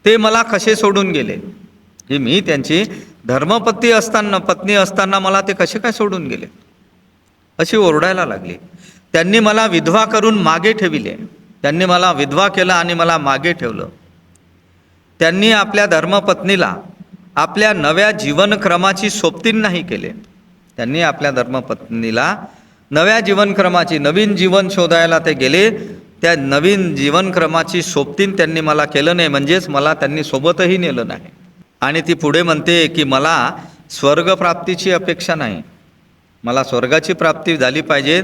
ते मला कसे सोडून गेले, की मी त्यांची धर्मपत्नी असताना मला ते कसे काय सोडून गेले, अशी ओरडायला लागली. त्यांनी मला विधवा करून मागे ठेविले, त्यांनी मला विधवा केलं आणि मला मागे ठेवलं. त्यांनी आपल्या धर्मपत्नीला आपल्या नव्या जीवनक्रमाची सोबतीन नाही केले. त्यांनी आपल्या धर्मपत्नीला नव्या जीवनक्रमाची, नवीन जीवन शोधायला ते गेले, त्या नवीन जीवनक्रमाची सोबतीन त्यांनी मला केलं नाही, म्हणजेच मला त्यांनी सोबतही नेलं नाही. आणि ती पुढे म्हणते की मला स्वर्गप्राप्तीची अपेक्षा नाही, मला स्वर्गाची प्राप्ती झाली पाहिजे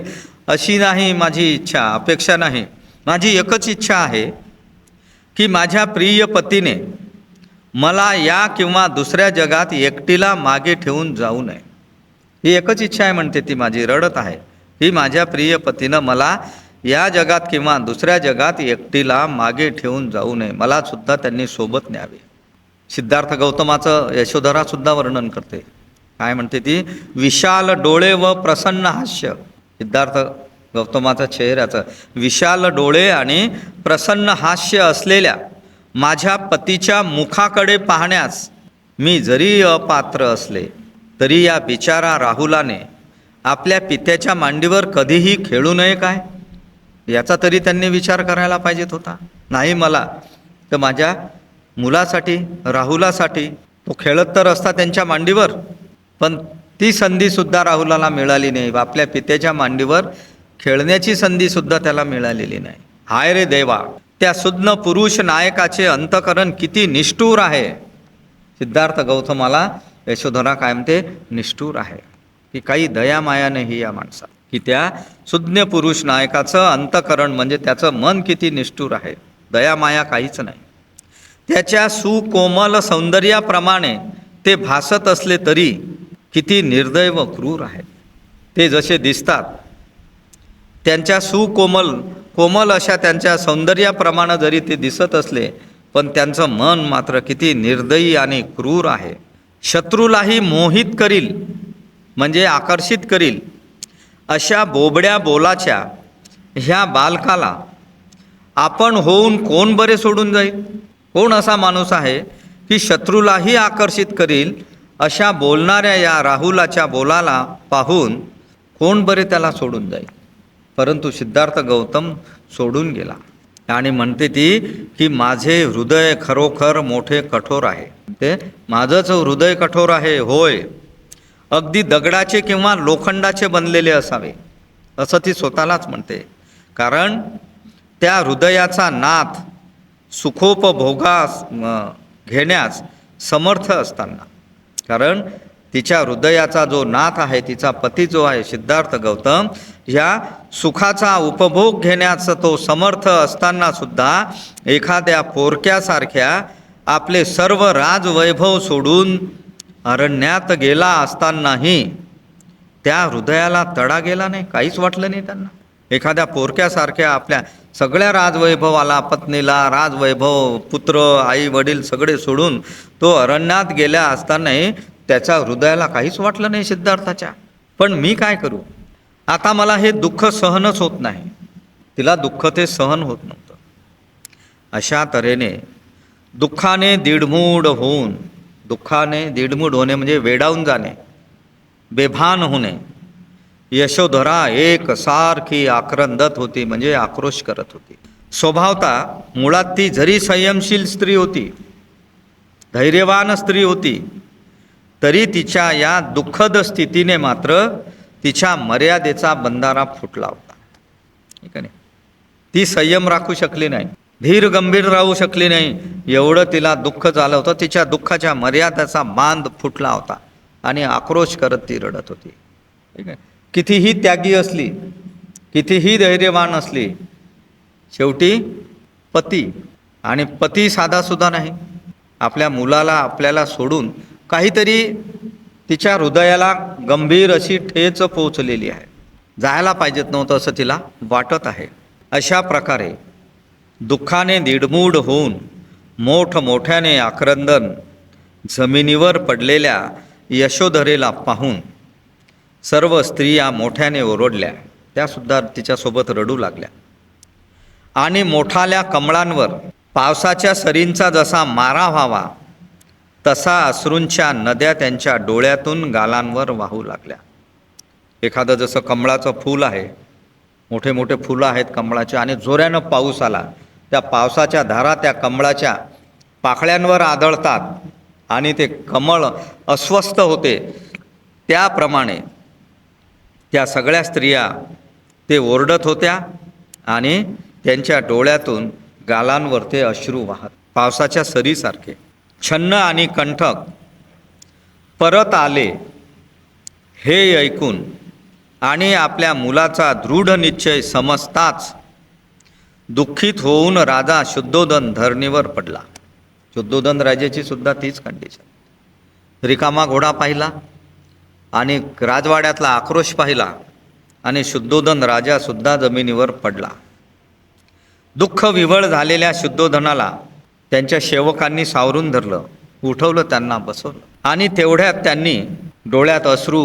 अशी नाही माझी इच्छा, अपेक्षा नाही. माझी एकच इच्छा आहे की माझ्या प्रिय पतीने मला या किंवा दुसऱ्या जगात एकटीला मागे ठेवून जाऊ नये. ही एकच इच्छा आहे म्हणते ती माझी, रडत आहे ही माझ्या प्रिय पतीनं मला या जगात किंवा दुसऱ्या जगात एकटीला मागे ठेवून जाऊ नये, मला सुद्धा त्यांनी सोबत न्यावे. सिद्धार्थ गौतमाचं यशोधरासुद्धा वर्णन करते. काय म्हणते ती? विशाल डोळे व प्रसन्न हास्य. सिद्धार्थ गौतमाचा चेहऱ्याचं विशाल डोळे आणि प्रसन्न हास्य असलेल्या माझ्या पतीच्या मुखाकडे पाहण्यास मी जरी अपात्र असले तरी या बिचारा राहुलाने आपल्या पित्याच्या मांडीवर कधीही खेळू नये काय, याचा तरी त्यांनी विचार करायला पाहिजेत होता. नाही मला तर माझ्या मुलासाठी, राहुलासाठी तो खेळत तर असता त्यांच्या मांडीवर, पण ती संधीसुद्धा राहुलाला मिळाली नाही. आपल्या पित्याच्या मांडीवर खेळण्याची संधीसुद्धा त्याला मिळालेली नाही. हाय रे देवा, त्या सुज्ञ पुरुष नायकाचे अंतकरण किती निष्ठुर आहे. सिद्धार्थ गौतमाला यशोधरा काय म्हणते? निष्ठुर आहे, की काही दया माया नाही या माणसात, की त्या सुज्ञ पुरुष नायकाचं अंतकरण म्हणजे त्याचं मन किती निष्ठुर आहे, दया माया काहीच नाही. त्याच्या सुकोमल सौंदर्याप्रमाणे ते भासत असले तरी किती निर्दय व क्रूर आहे. ते जसे दिसतात त्यांच्या कोमल अशा त्यांच्या सौंदर्याप्रमाणे जरी ते दिसत असले, पण त्यांचं मन मात्र किती निर्दयी आणि क्रूर आहे. शत्रूलाही मोहित करील म्हणजे आकर्षित करील अशा बोबड्या बोलाच्या ह्या बालकाला आपण होऊन कोण बरे सोडून जाईल. कोण असा माणूस आहे की शत्रूलाही आकर्षित करील अशा बोलणाऱ्या या राहुलाच्या बोलाला पाहून कोण बरे त्याला सोडून जाईल. परंतु सिद्धार्थ गौतम सोडून गेला आणि म्हणते ती की माझे हृदय खरोखर मोठे कठोर आहे. ते माझंच हृदय कठोर आहे, होय, अगदी दगडाचे किंवा लोखंडाचे बनलेले असावे असं ती स्वतःलाच म्हणते. कारण त्या हृदयाचा नाथ सुखोपभोगास घेण्यास समर्थ असताना, कारण तिच्या हृदयाचा जो नाथ आहे, तिचा पती जो आहे सिद्धार्थ गौतम, ह्या सुखाचा उपभोग घेण्याचा तो समर्थ असताना सुद्धा एखाद्या पोरक्यासारख्या आपले सर्व राजवैभव सोडून अरण्यात गेला असतानाही त्या हृदयाला तडा गेला नाही, काहीच वाटलं नाही त्यांना. एखाद्या पोरक्यासारख्या आपल्या सगळ्या राजवैभवाला, पत्नीला, राजवैभव, पुत्र, आई वडील सगळे सोडून तो अरण्यात गेल्या असतानाही त्याच्या हृदयाला काहीच वाटलं नाही सिद्धार्थाच्या. पण मी काय करू, आता मला हे दुःख सहनच होत नाही. तिला दुःख ते सहन होत नव्हतं. अशा तऱ्हेने दुःखाने दीडमूड होऊन, दुःखाने दीडमूड होणे म्हणजे वेडावून जाणे, बेभान होणे, यशोधरा एक सारखी आक्रंदत होती म्हणजे आक्रोश करत होती. स्वभावता मुळात ती जरी संयमशील स्त्री होती, धैर्यवान स्त्री होती, तरी तिच्या या दुःखद स्थितीने मात्र तिच्या मर्यादेचा बंधारा फुटला होता. ठीक आहे, ती संयम राखू शकली नाही, धीर गंभीर राहू शकली नाही. एवढं तिला दुःख झालं होतं, तिच्या दुःखाच्या मर्यादेचा बांध फुटला होता आणि आक्रोश करत ती रडत होती. ठीक आहे, कितीही त्यागी असली, कितीही धैर्यवान असली, शेवटी पती, आणि पती साधासुद्धा नाही, आपल्या मुलाला आपल्याला सोडून काहीतरी तिच्या हृदयाला गंभीर अशी ठेच पोचलेली आहे, जायला पाहिजेत नव्हतं असं तिला वाटत आहे. अशा प्रकारे दुःखाने दीडमूड होऊन मोठमोठ्याने आक्रंदन जमिनीवर पडलेल्या यशोधरेला पाहून सर्व स्त्रिया मोठ्याने ओरडल्या, त्यासुद्धा तिच्यासोबत रडू लागल्या. आणि मोठाल्या कमळांवर पावसाच्या सरींचा जसा मारा व्हावा तसा अश्रूंच्या नद्या त्यांच्या डोळ्यातून गालांवर वाहू लागल्या. एखादं जसं कमळाचं फूल आहे, मोठे मोठे फुलं आहेत कमळाचे, आणि जोऱ्यानं पाऊस आला, त्या पावसाच्या धारा त्या कमळाच्या पाकळ्यांवर आदळतात आणि ते कमळ अस्वस्थ होते, त्याप्रमाणे त्या सगळ्या स्त्रिया ते ओरडत होत्या आणि त्यांच्या डोळ्यातून गालांवर ते अश्रू वाहत पावसाच्या सरीसारखे. छन्न आणि कंठक परत आले हे ऐकून आणि आपल्या मुलाचा दृढ निश्चय समजताच दुःखित होऊन राजा शुद्धोधन धरणीवर पडला. शुद्धोधन राजाची सुद्धा तीच कंडिशन. रिकामा घोडा पाहिला आणि राजवाड्यातला आक्रोश पाहिला आणि शुद्धोधन राजा सुद्धा जमिनीवर पडला. दुःख विव्हळ झालेल्या शुद्धोधनाला त्यांच्या सेवकांनी सावरून धरलं, उठवलं, त्यांना बसवलं आणि तेवढ्यात त्यांनी डोळ्यात अश्रू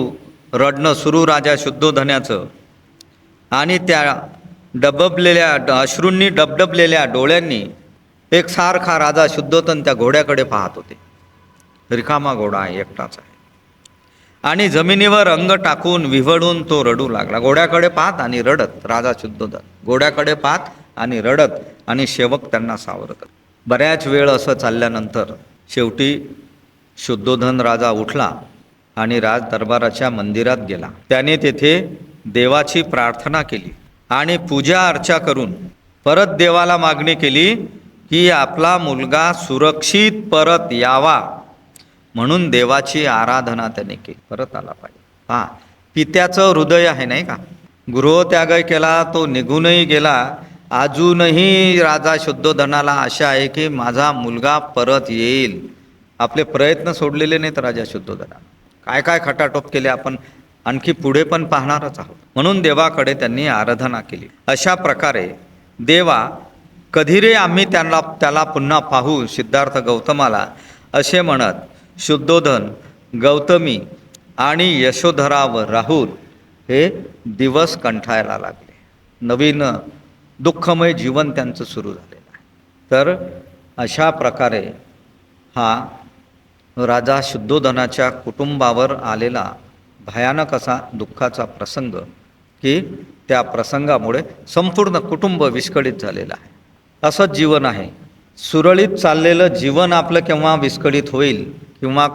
रडणं सुरू राजा शुद्धोधनाचं आणि त्या डबडबलेल्या अश्रूंनी डबडबलेल्या डोळ्यांनी एकसारखा राजा शुद्धोधन त्या घोड्याकडे पाहत होते. रिकामा घोडा आहे, एकटाच आहे आणि जमिनीवर अंग टाकून विव्हळून तो रडू लागला. घोड्याकडे पाहत आणि रडत राजा शुद्धोधन, घोड्याकडे पाहत आणि रडत आणि सेवक त्यांना सावरत. बऱ्याच वेळ असं चालल्यानंतर शेवटी शुद्धोधन राजा उठला आणि राज दरबाराच्या मंदिरात गेला. त्याने तेथे देवाची प्रार्थना केली आणि पूजा अर्चा करून परत देवाला मागणी केली की आपला मुलगा सुरक्षित परत यावा, म्हणून देवाची आराधना त्याने केली. परत आला पाहिजे. हा पित्याचं हृदय आहे नाही का. गृहत्याग केला, तो निघूनही गेला. अजूनही राजा शुद्धोधनाला आशा आहे की माझा मुलगा परत येईल. आपले प्रयत्न सोडलेले नाहीत राजा शुद्धोधनाला. काय काय खटाटोप केले आपण आणखी पुढे पण पाहणारच आहोत. म्हणून देवाकडे त्यांनी आराधना केली. अशा प्रकारे देवा कधी रे आम्ही त्याला पुन्हा पाहू सिद्धार्थ गौतमाला असे म्हणत शुद्धोधन, गौतमी आणि यशोधरा व राहुल हे दिवस कंठायला लागले. नवीन दुःखमय जीवन त्यांचं सुरू झालेलं आहे. तर अशा प्रकारे हा राजा शुद्धोधनाच्या कुटुंबावर आलेला भयानक असा दुःखाचा प्रसंग की त्या प्रसंगामुळे संपूर्ण कुटुंब विस्कळीत झालेलं आहे. असंच जीवन आहे. सुरळीत चाललेलं जीवन आपलं केव्हा विस्कळीत होईल किंवा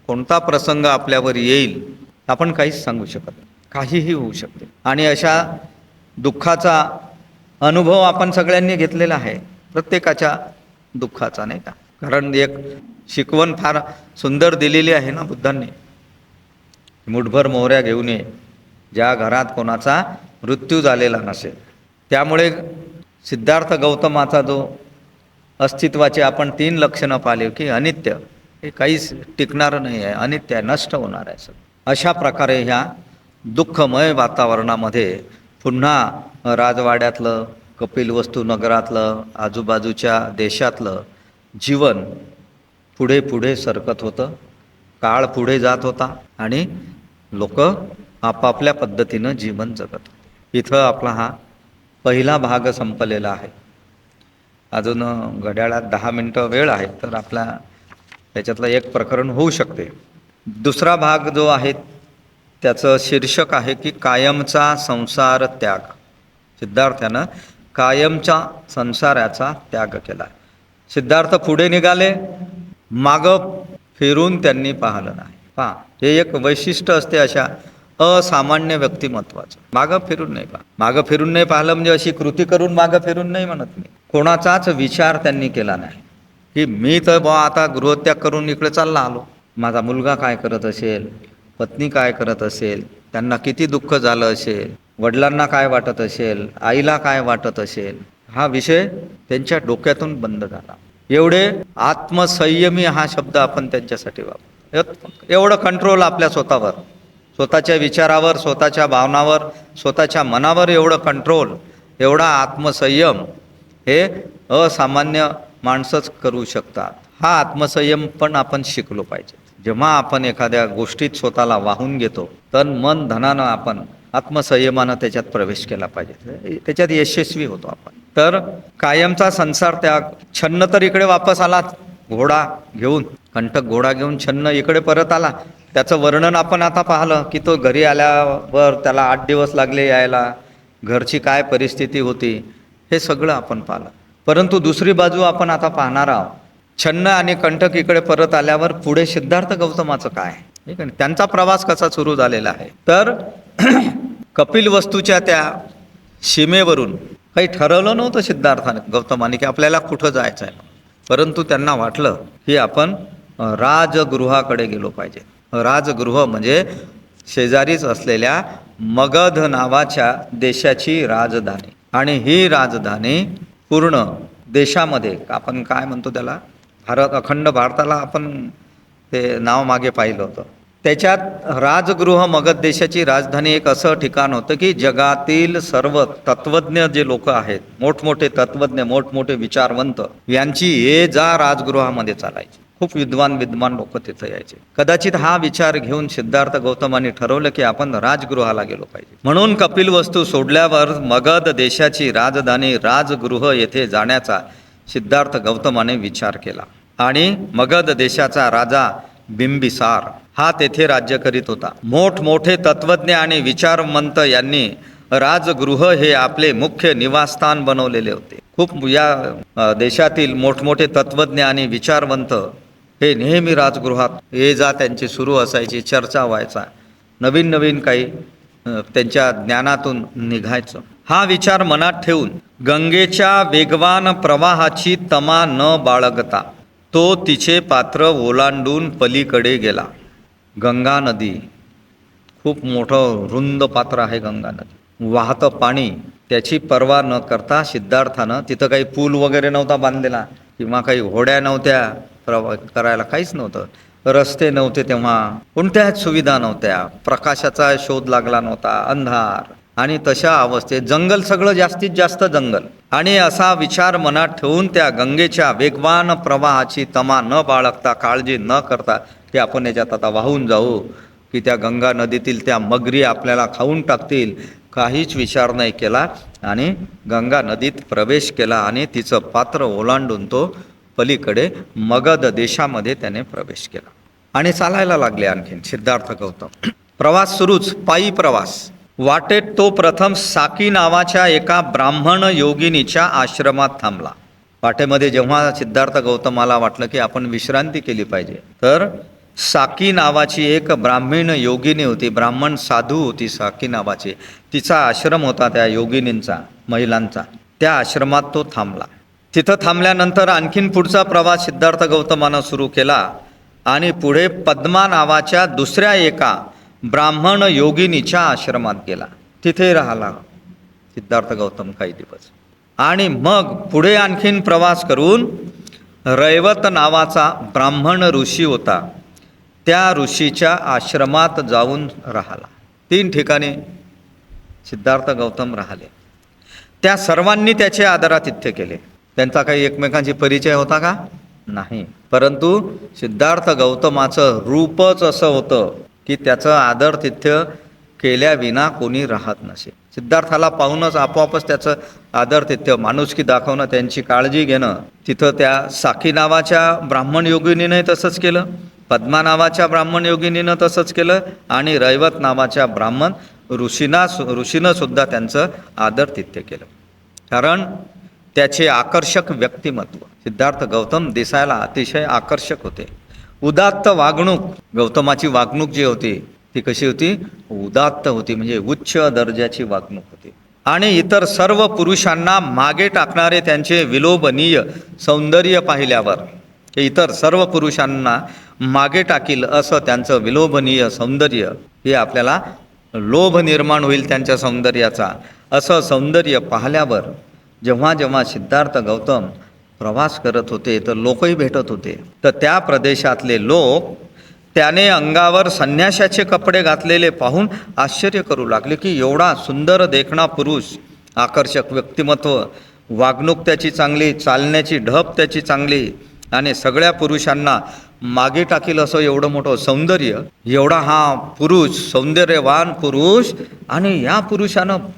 कोणता प्रसंग आपल्यावर येईल आपण काहीच सांगू शकत नाही. काहीही होऊ शकते. आणि अशा दुःखाचा अनुभव आपण सगळ्यांनी घेतलेला आहे, प्रत्येकाच्या दुःखाचा नाही का. कारण एक शिकवण फार सुंदर दिलेली आहे ना बुद्धांनी. मुठभर मोहऱ्या घेऊन ये ज्या घरात कोणाचा मृत्यू झालेला नसेल. त्यामुळे सिद्धार्थ गौतमाचा जो अस्तित्वाचे आपण 3 लक्षणं पाहिले की अनित्य, हे काहीच टिकणारं नाही आहे, अनित्य आहे, नष्ट होणार आहे सगळं. अशा प्रकारे ह्या दुःखमय वातावरणामध्ये पुन्हा राजवाड्यातलं, कपिलवस्तू नगरातलं, आजूबाजूच्या देशातलं जीवन पुढे पुढे सरकत होतं. काळ पुढे जात होता आणि लोक आपापल्या पद्धतीनं जीवन जगत होते. इथं आपला हा पहिला भाग संपलेला आहे. अजून घड्याळात 10 मिनटं वेळ आहे, तर आपल्या त्याच्यातलं एक प्रकरण होऊ शकते. दुसरा भाग जो आहे त्याचं शीर्षक आहे की कायमचा संसार त्याग. सिद्धार्थानं कायमच्या संसाराचा त्याग केला. सिद्धार्थ पुढे निघाले, मागं फिरून त्यांनी पाहिलं नाही. पहा, हे एक वैशिष्ट्य असते अशा असामान्य व्यक्तिमत्वाचं. मागं फिरून नाही पाहिलं. मागं फिरून नाही पाहिलं म्हणजे अशी कृती करून मागं फिरून नाही म्हणत मी. कोणाचाच विचार त्यांनी केला नाही की मी तर आता गृहत्याग करून इकडे चालला आलो, माझा मुलगा काय करत असेल, पत्नी काय करत असेल, त्यांना किती दुःख झालं असेल, वडिलांना काय वाटत असेल, आईला काय वाटत असेल, हा विषय त्यांच्या डोक्यातून बंद झाला. एवढे आत्मसंयमी हा शब्द आपण त्यांच्यासाठी वापरतो. एवढं कंट्रोल आपल्या स्वतःवर, स्वतःच्या विचारावर, स्वतःच्या भावनावर, स्वतःच्या मनावर एवढं कंट्रोल, एवढा आत्मसंयम हे असामान्य माणसंच करू शकतात. हा आत्मसंयम पण आपण शिकलो पाहिजे. जेव्हा आपण एखाद्या गोष्टीत स्वतःला वाहून घेतो तर मन धनानं आपण आत्मसंयमानं त्याच्यात प्रवेश केला पाहिजे, त्याच्यात यशस्वी होतो आपण. तर कायमचा संसार त्याग. छन्न तर इकडे वापस आला घोडा घेऊन, कंटक घोडा घेऊन छन्न इकडे परत आला. त्याचं वर्णन आपण आता पाहिलं की तो घरी आल्यावर त्याला 8 दिवस लागले यायला, घरची काय परिस्थिती होती हे सगळं आपण पाहिलं. परंतु दुसरी बाजू आपण आता पाहणार आहोत. छन्न आणि कंटक इकडे परत आल्यावर पुढे सिद्धार्थ गौतमाचं काय, ठीक आहे, त्यांचा प्रवास कसा सुरू झालेला आहे. तर कपिलवस्तूच्या त्या सीमेवरून काही ठरवलं नव्हतं सिद्धार्थाने गौतमाने की आपल्याला कुठं जायचं आहे, परंतु त्यांना वाटलं की आपण राजगृहाकडे गेलो पाहिजे. राजगृह म्हणजे शेजारीच असलेल्या मगध नावाच्या देशाची राजधानी, आणि ही राजधानी पूर्ण देशामध्ये, आपण काय म्हणतो त्याला, अखंड भारताला आपण ते नाव मागे पाहिलं होतं. त्याच्यात राजगृह मगध देशाची राजधानी एक असं ठिकाण होतं की जगातील सर्व तत्वज्ञ जे लोक आहेत, मोठमोठे तत्वज्ञ, मोठमोठे विचारवंत, यांची ये जा राजगृहामध्ये चालायची. खूप विद्वान लोक तिथं यायचे. कदाचित हा विचार घेऊन सिद्धार्थ गौतमांनी ठरवलं की आपण राजगृहाला गेलो पाहिजे. म्हणून कपिलवस्तू सोडल्यावर मगध देशाची राजधानी राजगृह येथे जाण्याचा सिद्धार्थ गौतमाने विचार केला. आणि मगध देशाचा राजा बिंबिसार हा तेथे राज्य करीत होता. मोठमोठे तत्वज्ञ आणि विचारवंत यांनी राजगृह हे आपले मुख्य निवासस्थान बनवलेले होते. खूप या देशातील मोठमोठे तत्वज्ञ आणि विचारवंत हे नेहमी राजगृहात ये जा त्यांची सुरू असायची, चर्चा व्हायचा, नवीन नवीन काही त्यांच्या ज्ञानातून निघायचं. हा विचार मनात ठेवून गंगेच्या वेगवान प्रवाहाची तमा न बाळगता तो तिचे पात्र ओलांडून पलीकडे गेला. गंगा नदी खूप मोठं रुंद पात्र आहे. गंगा नदी, वाहतं पाणी, त्याची पर्वा न करता सिद्धार्थानं, तिथं काही पूल वगैरे नव्हता बांधलेला किंवा काही होड्या नव्हत्या करायला, काहीच नव्हतं, रस्ते नव्हते तेव्हा, कोणत्याच सुविधा नव्हत्या, प्रकाशाचा शोध लागला नव्हता, अंधार, आणि तशा अवस्थेत जंगल, सगळं जास्तीत जास्त जंगल. आणि असा विचार मनात ठेवून त्या गंगेच्या वेगवान प्रवाहाची तमा न बाळगता, काळजी न करता की आपण याच्यात आता वाहून जाऊ की त्या गंगा नदीतील त्या मगरी आपल्याला खाऊन टाकतील, काहीच विचार नाही केला आणि गंगा नदीत प्रवेश केला आणि तिचं पात्र ओलांडून तो पलीकडे मगध देशामध्ये त्याने प्रवेश केला आणि चालायला लागले. आणखीन सिद्धार्थ गौतम प्रवास सुरूच, पायी प्रवास. वाटेत तो प्रथम साकी नावाच्या एका ब्राह्मण योगिनीच्या आश्रमात थांबला. वाटेमध्ये जेव्हा सिद्धार्थ गौतमाला वाटलं की आपण विश्रांती केली पाहिजे, तर साकी नावाची एक ब्राह्मण योगिनी होती, ब्राह्मण साधू होती साकी नावाची, तिचा आश्रम होता त्या योगिनींचा, महिलांचा. त्या आश्रमात तो थांबला. तिथं थांबल्यानंतर आणखीन पुढचा प्रवास सिद्धार्थ गौतमानं सुरू केला आणि पुढे पद्मा नावाच्या दुसऱ्या एका ब्राह्मण योगिनीच्या आश्रमात गेला. तिथे राहिला सिद्धार्थ गौतम काही दिवस. आणि मग पुढे आणखीन प्रवास करून रैवत नावाचा ब्राह्मण ऋषी होता, त्या ऋषीच्या आश्रमात जाऊन राहिला. 3 ठिकाणी सिद्धार्थ गौतम राहिले. त्या सर्वांनी त्याचे आदरातिथ्य केले. त्यांचा काही एकमेकांशी परिचय होता का? नाही. परंतु सिद्धार्थ गौतमाचं रूपच असं होतं की त्याचं आदरातिथ्य केल्याविना कोणी राहत नसे. सिद्धार्थाला पाहूनच आपोआपच त्याचं आदरातिथ्य, माणुसकी दाखवणं, त्यांची काळजी घेणं. तिथं त्या साकी नावाच्या ब्राह्मण योगिनीने तसंच केलं, पद्मा नावाच्या ब्राह्मण योगिनीनं तसंच केलं आणि रैवत नावाच्या ब्राह्मण ऋषीनं सुद्धा त्यांचं आदरातिथ्य केलं. कारण त्याचे आकर्षक व्यक्तिमत्व, सिद्धार्थ गौतम दिसायला अतिशय आकर्षक होते. उदात्त वागणूक, गौतमाची वागणूक जी होती ती कशी होती? उदात्त होती, म्हणजे उच्च दर्जाची वागणूक होती. आणि इतर सर्व पुरुषांना मागे टाकणारे त्यांचे विलोभनीय सौंदर्य पाहिल्यावर, इतर सर्व पुरुषांना मागे टाकील असं त्यांचं विलोभनीय सौंदर्य, हे आपल्याला लोभ निर्माण होईल त्यांच्या सौंदर्याचा, असं सौंदर्य पाहिल्यावर जेव्हा जेव्हा सिद्धार्थ गौतम प्रवास करत होते तर लोकही भेटत होते. तर त्या प्रदेशातले लोक त्याने अंगावर संन्याशाचे कपडे घातलेले पाहून आश्चर्य करू लागले की एवढा सुंदर देखणा पुरुष, आकर्षक व्यक्तिमत्व, वागणूक त्याची चांगली, चालण्याची ढब त्याची चांगली, आणि सगळ्या पुरुषांना मागे टाकील असं एवढं मोठं सौंदर्य, एवढा हा पुरुष, सौंदर्यवान पुरुष, आणि या पुरुषानं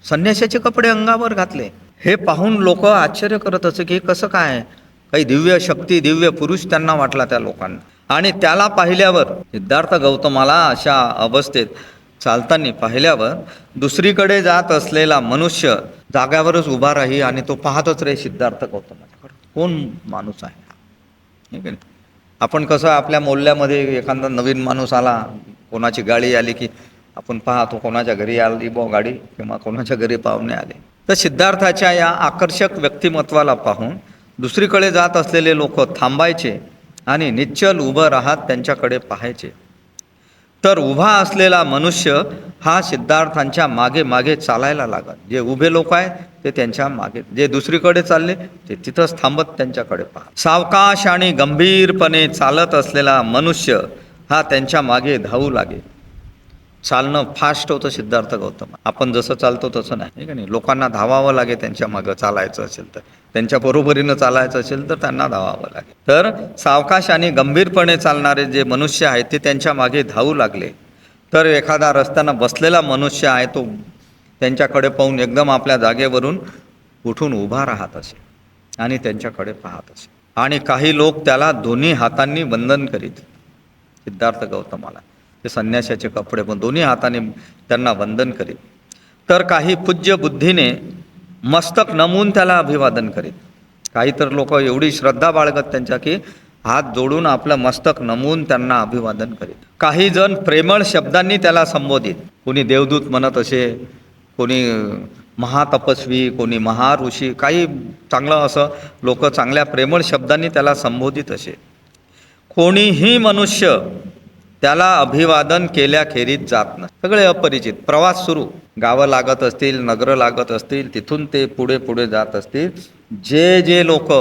संन्याशाचे कपडे अंगावर घातले. हे पाहून लोक आश्चर्य करत असे की कसं काय, काही दिव्य शक्ती, दिव्य पुरुष त्यांना वाटला त्या लोकांना. आणि त्याला पाहिल्यावर, सिद्धार्थ गौतमाला अशा अवस्थेत चालताना पाहिल्यावर दुसरीकडे जात असलेला मनुष्य जाग्यावरच उभा राही आणि तो पाहतच रे सिद्धार्थ गौतमाच्याकडे, कोण माणूस आहे ठीक आहे. आपण कसं आपल्या मोहल्ल्यामध्ये एखादा नवीन माणूस आला, कोणाची गाडी आली की आपण पाहतो कोणाच्या घरी आली गाडी किंवा कोणाच्या घरी पाहुणे आले, तर सिद्धार्थाच्या या आकर्षक व्यक्तिमत्वाला पाहून दुसरीकडे जात असलेले लोक थांबायचे आणि निश्चल उभं राहत त्यांच्याकडे पाहायचे. तर उभा असलेला मनुष्य हा सिद्धार्थांच्या मागे मागे चालायला लागत. जे उभे लोक आहेत ते त्यांच्या मागे, जे दुसरीकडे चालले ते तिथंच थांबत त्यांच्याकडे पाहत. सावकाश आणि गंभीरपणे चालत असलेला मनुष्य हा त्यांच्या मागे धावू लागे. चालणं फास्ट होतं सिद्धार्थ गौतम. आपण जसं चालतो तसं नाही का नाही. लोकांना धावावं लागे त्यांच्या मागं चालायचं असेल तर, त्यांच्या बरोबरीनं चालायचं असेल तर त्यांना धावावं लागेल. तर सावकाश आणि गंभीरपणे चालणारे जे मनुष्य आहेत ते त्यांच्या मागे धावू लागले. तर एखादा रस्त्यानं बसलेला मनुष्य आहे तो त्यांच्याकडे पाहून एकदम आपल्या जागेवरून उठून उभा राहत असे आणि त्यांच्याकडे पाहत असे. आणि काही लोक त्याला दोन्ही हातांनी वंदन करीत. सिद्धार्थ गौतमाला ते संन्यासाचे कपडे पण दोन्ही हाताने त्यांना वंदन करीत. तर काही पूज्य बुद्धीने मस्तक नमवून त्याला अभिवादन करीत. काही तर लोक एवढी श्रद्धा बाळगत त्यांच्या की हात जोडून आपलं मस्तक नमवून त्यांना अभिवादन करीत. काही जण प्रेमळ शब्दांनी त्याला संबोधित. कोणी देवदूत म्हणत असे, कोणी महातपस्वी, कोणी महाऋषी, काही चांगलं असं लोक चांगल्या प्रेमळ शब्दांनी त्याला संबोधित असे. कोणीही मनुष्य त्याला अभिवादन केल्याखेरीज जात नाही. सगळे अपरिचित. प्रवास सुरू, गावं लागत असतील, नगरं लागत असतील, तिथून ते पुढे पुढे जात असतील. जे जे लोक,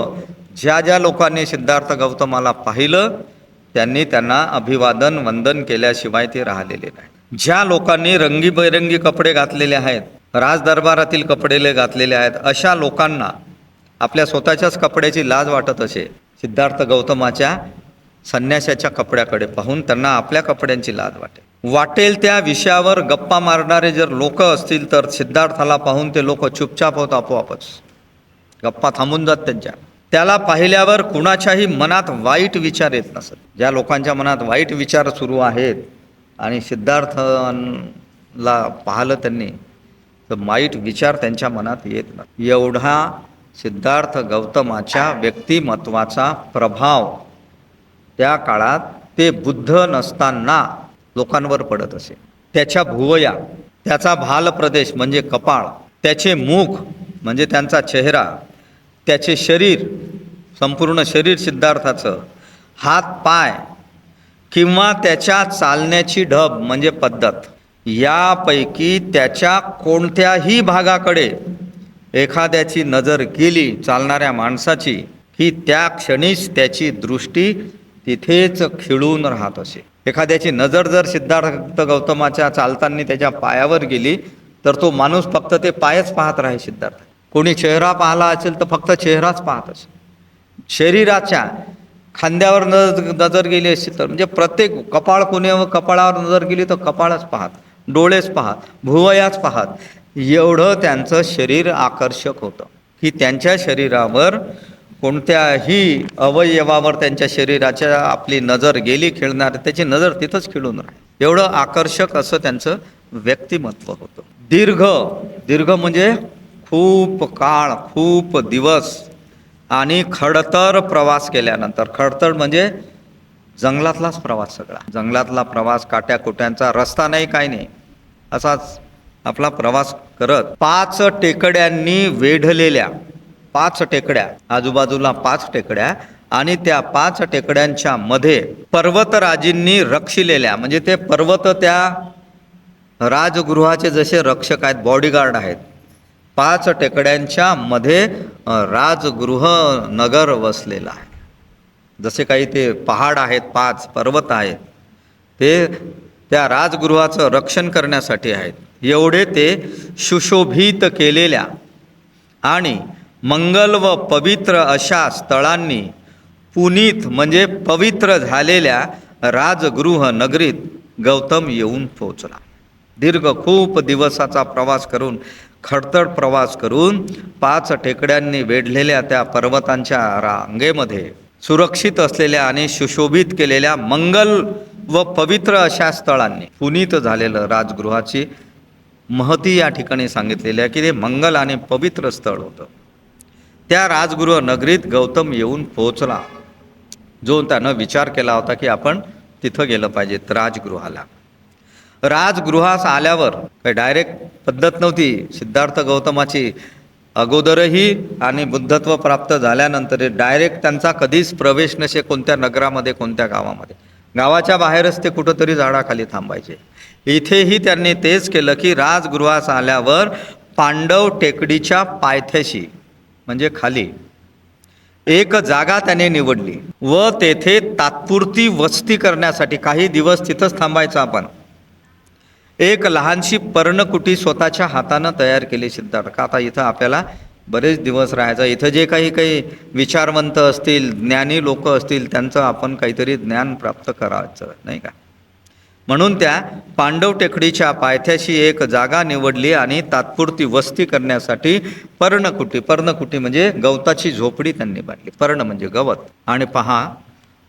ज्या ज्या लोकांनी सिद्धार्थ गौतमाला पाहिलं त्यांनी त्यांना अभिवादन वंदन केल्याशिवाय ते राहिलेले नाही. ज्या लोकांनी रंगीबेरंगी कपडे घातलेले आहेत, राजदरबारातील कपडे घातलेले आहेत, अशा लोकांना आपल्या स्वतःच्याच कपड्याची लाज वाटत असे. सिद्धार्थ गौतमाच्या संन्यासाच्या कपड्याकडे पाहून त्यांना आपल्या कपड्यांची लाज वाटेल त्या विषयावर गप्पा मारणारे जर लोक असतील तर सिद्धार्थाला पाहून ते लोक चुपचाप होत आपोआपच. गप्पा थांबून जात त्यांच्या. त्याला पाहिल्यावर कुणाच्याही मनात वाईट विचार येत नसत. ज्या लोकांच्या मनात वाईट विचार सुरू आहेत आणि सिद्धार्थला पाहिलं त्यांनी तर वाईट विचार त्यांच्या मनात येत नाही. एवढा सिद्धार्थ गौतमाच्या व्यक्तिमत्वाचा प्रभाव त्या काळात ते बुद्ध नसताना लोकांवर पडत असे. त्याच्या भुवया, त्याचा भाल प्रदेश म्हणजे कपाळ, त्याचे मुख म्हणजे त्यांचा चेहरा, त्याचे शरीर, संपूर्ण शरीर सिद्धार्थाचं, हात पाय किंवा त्याच्या चालण्याची ढब म्हणजे पद्धत, यापैकी त्याच्या कोणत्याही भागाकडे एखाद्याची नजर गेली चालणाऱ्या माणसाची की त्या क्षणीच त्याची दृष्टी तिथेच खिळून राहत असे. एखाद्याची नजर जर सिद्धार्थ गौतमाच्या चालताना त्याच्या पायावर गेली तर तो माणूस फक्त ते पायच पाहत राहे. सिद्धार्थ कोणी चेहरा पाहिला असेल तर फक्त चेहराच पाहत असेल. शरीराच्या खांद्यावर नजर गेली असेल तर म्हणजे प्रत्येक कपाळ, कपाळावर नजर गेली तर कपाळच पाहत, डोळेच पाहत, भुवयाच पाहत. एवढं त्यांचं शरीर आकर्षक होतं की त्यांच्या शरीरावर, कोणत्याही अवयवावर त्यांच्या शरीराच्या आपली नजर गेली खेळणार त्याची नजर तिथंच खिळून राहील. एवढं आकर्षक असं त्यांचं व्यक्तिमत्व होतं. दीर्घ म्हणजे खूप काळ, खूप दिवस आणि खडतर प्रवास केल्यानंतर. खडतर म्हणजे जंगलातलाच प्रवास, सगळा जंगलातला प्रवास, काट्याकुट्यांचा रस्ता नाही, काही नाही, असाच आपला प्रवास करत 5 टेकड्यांनी वेढलेल्या, 5 टेकड्या, आजूबाजूला 5 टेकड्या आणि त्या 5 टेकड्यांच्या मध्ये पर्वतराजींनी रक्षिलेल्या, म्हणजे ते पर्वत त्या राजगृहाचे जसे रक्षक आहेत, बॉडीगार्ड आहेत. 5 टेकड्यांच्या मध्ये राजगृह नगर वसलेलं आहे. जसे काही ते पहाड आहेत, 5 पर्वत आहेत, ते त्या राजगृहाचं रक्षण करण्यासाठी आहेत. एवढे ते सुशोभित केलेल्या आणि मंगल व पवित्र अशा स्थळांनी पुनीत म्हणजे पवित्र झालेल्या राजगृह नगरीत गौतम येऊन पोहोचला. दीर्घ खूप दिवसाचा प्रवास करून, खडतर प्रवास करून 5 टेकड्यांनी वेढलेल्या त्या पर्वतांच्या रांगेमध्ये सुरक्षित असलेल्या आणि सुशोभित केलेल्या मंगल व पवित्र अशा स्थळांनी पुनीत झालेलं राजगृहाची महती या ठिकाणी सांगितलेली आहे की ते मंगल आणि पवित्र स्थळ होतं. त्या राजगृह नगरीत गौतम येऊन पोहोचला, जो त्यानं विचार केला होता की आपण तिथं गेलं पाहिजे राजगृहाला. राजगृहास आल्यावर काही डायरेक्ट पद्धत नव्हती सिद्धार्थ गौतमाची, अगोदरही आणि बुद्धत्व प्राप्त झाल्यानंतर डायरेक्ट त्यांचा कधीच प्रवेश नसे कोणत्या नगरामध्ये कोणत्या गावामध्ये. गावाच्या बाहेरच ते कुठंतरी झाडाखाली थांबायचे. इथेही त्यांनी तेच केलं की राजगृहास आल्यावर पांडव टेकडीच्या पायथ्याशी म्हणजे खाली एक जागा त्याने निवडली व तेथे तात्पुरती वस्ती करण्यासाठी काही दिवस तिथंच थांबायचं आपण. एक लहानशी पर्णकुटी स्वतःच्या हातानं तयार केली सिद्धार्थ. का आता इथं आपल्याला बरेच दिवस राहायचं, इथं जे काही विचारवंत असतील ज्ञानी लोक असतील त्यांचं आपण काहीतरी ज्ञान प्राप्त करायचं नाही का. म्हणून त्या पांडव टेकडीच्या पायथ्याशी एक जागा निवडली आणि तात्पुरती वस्ती करण्यासाठी पर्णकुटी म्हणजे गवताची झोपडी त्यांनी बांधली. पर्ण म्हणजे गवत. आणि पहा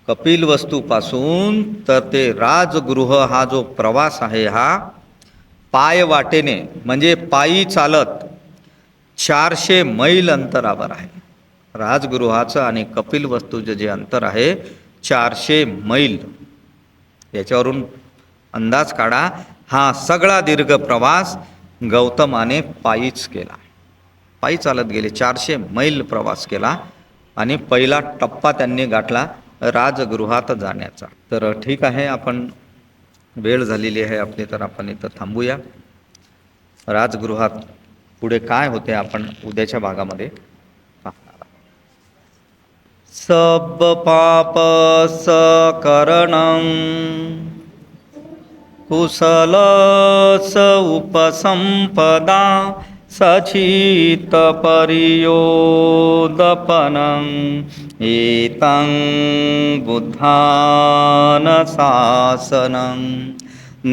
कपिलवस्तूपासून तर ते राजगृह हा जो प्रवास आहे हा पाय वाटेने म्हणजे पायी चालत 400 मैल अंतरावर आहे. राजगृहाचं आणि कपिलवस्तूचं जे अंतर आहे 400 मैल. याच्यावरून अंदाज काढा हा सगळा दीर्घ प्रवास गौतमाने पायीच केला. पायी चालत गेले 400 मैल प्रवास केला आणि पहिला टप्पा त्यांनी गाठला राजगृहात जाण्याचा. तर ठीक आहे, आपण वेळ झालेली आहे आपली तर आपण इथं थांबूया. राजगृहात पुढे काय होते आपण उद्याच्या भागामध्ये पाहणार. सब पाप सकरणं कुशल स उपसंपदा सचित परियोदपनं एतं बुद्धान शासनं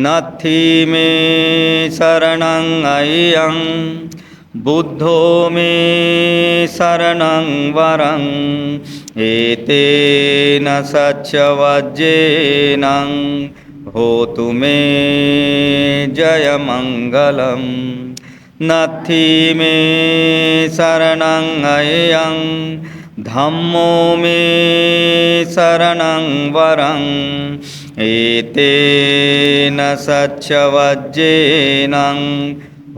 नत्थि मे शरणं अय्यं बुद्धो मे शरणं वरं एतेन सच्चवज्जेन होतु मे जयमङ्गलं. नत्थि मे शरणं अय्यं धम्मो मे शरणं वरं एतेन सच्चवज्जेन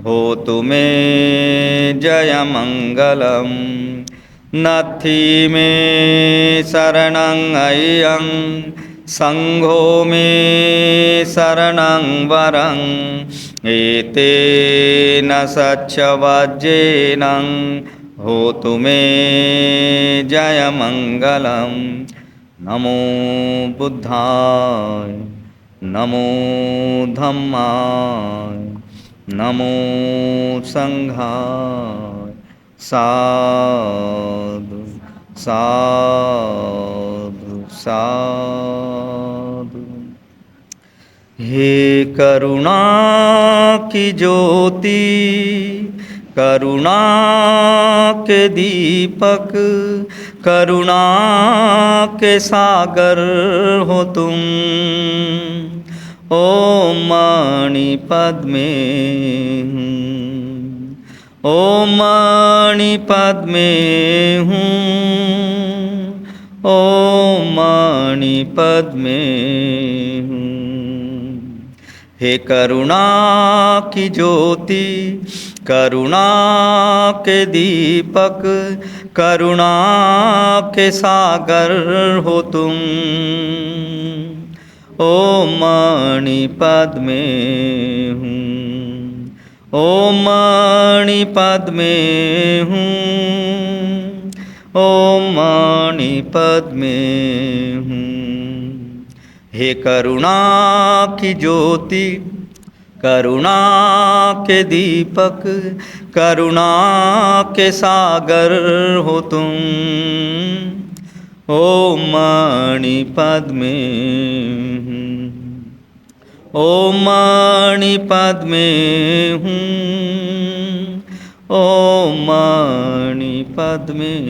होतु मे जयमङ्गलं. नत्थि मे शरणं अय्यं संघो मे शरणं वरं एतेन सच्चवज्जेन होतु मे जयमङ्गलं. नमो बुद्धाय नमो धम्माय नमो संघाय. साधु साधु साधु. हे करुणा की ज्योति करुणा के दीपक करुणा के सागर हो तुम. ओम मणिपद में हूँ, ओम मणिपद में हूँ, ओम मणिपद में हूँ. हे करुणा की ज्योति करुणा के दीपक करुणा के सागर हो तुम. ओम मणिपद में हूँ, ओम मणिपद में हूँ, ओम मणिपद में हूँ. हे करुणा की ज्योति करुणा के दीपक करुणा के सागर हो तुम. ओम मणिपद में हूँ, ओम मणिपद में हूँ, ओम मणिपद में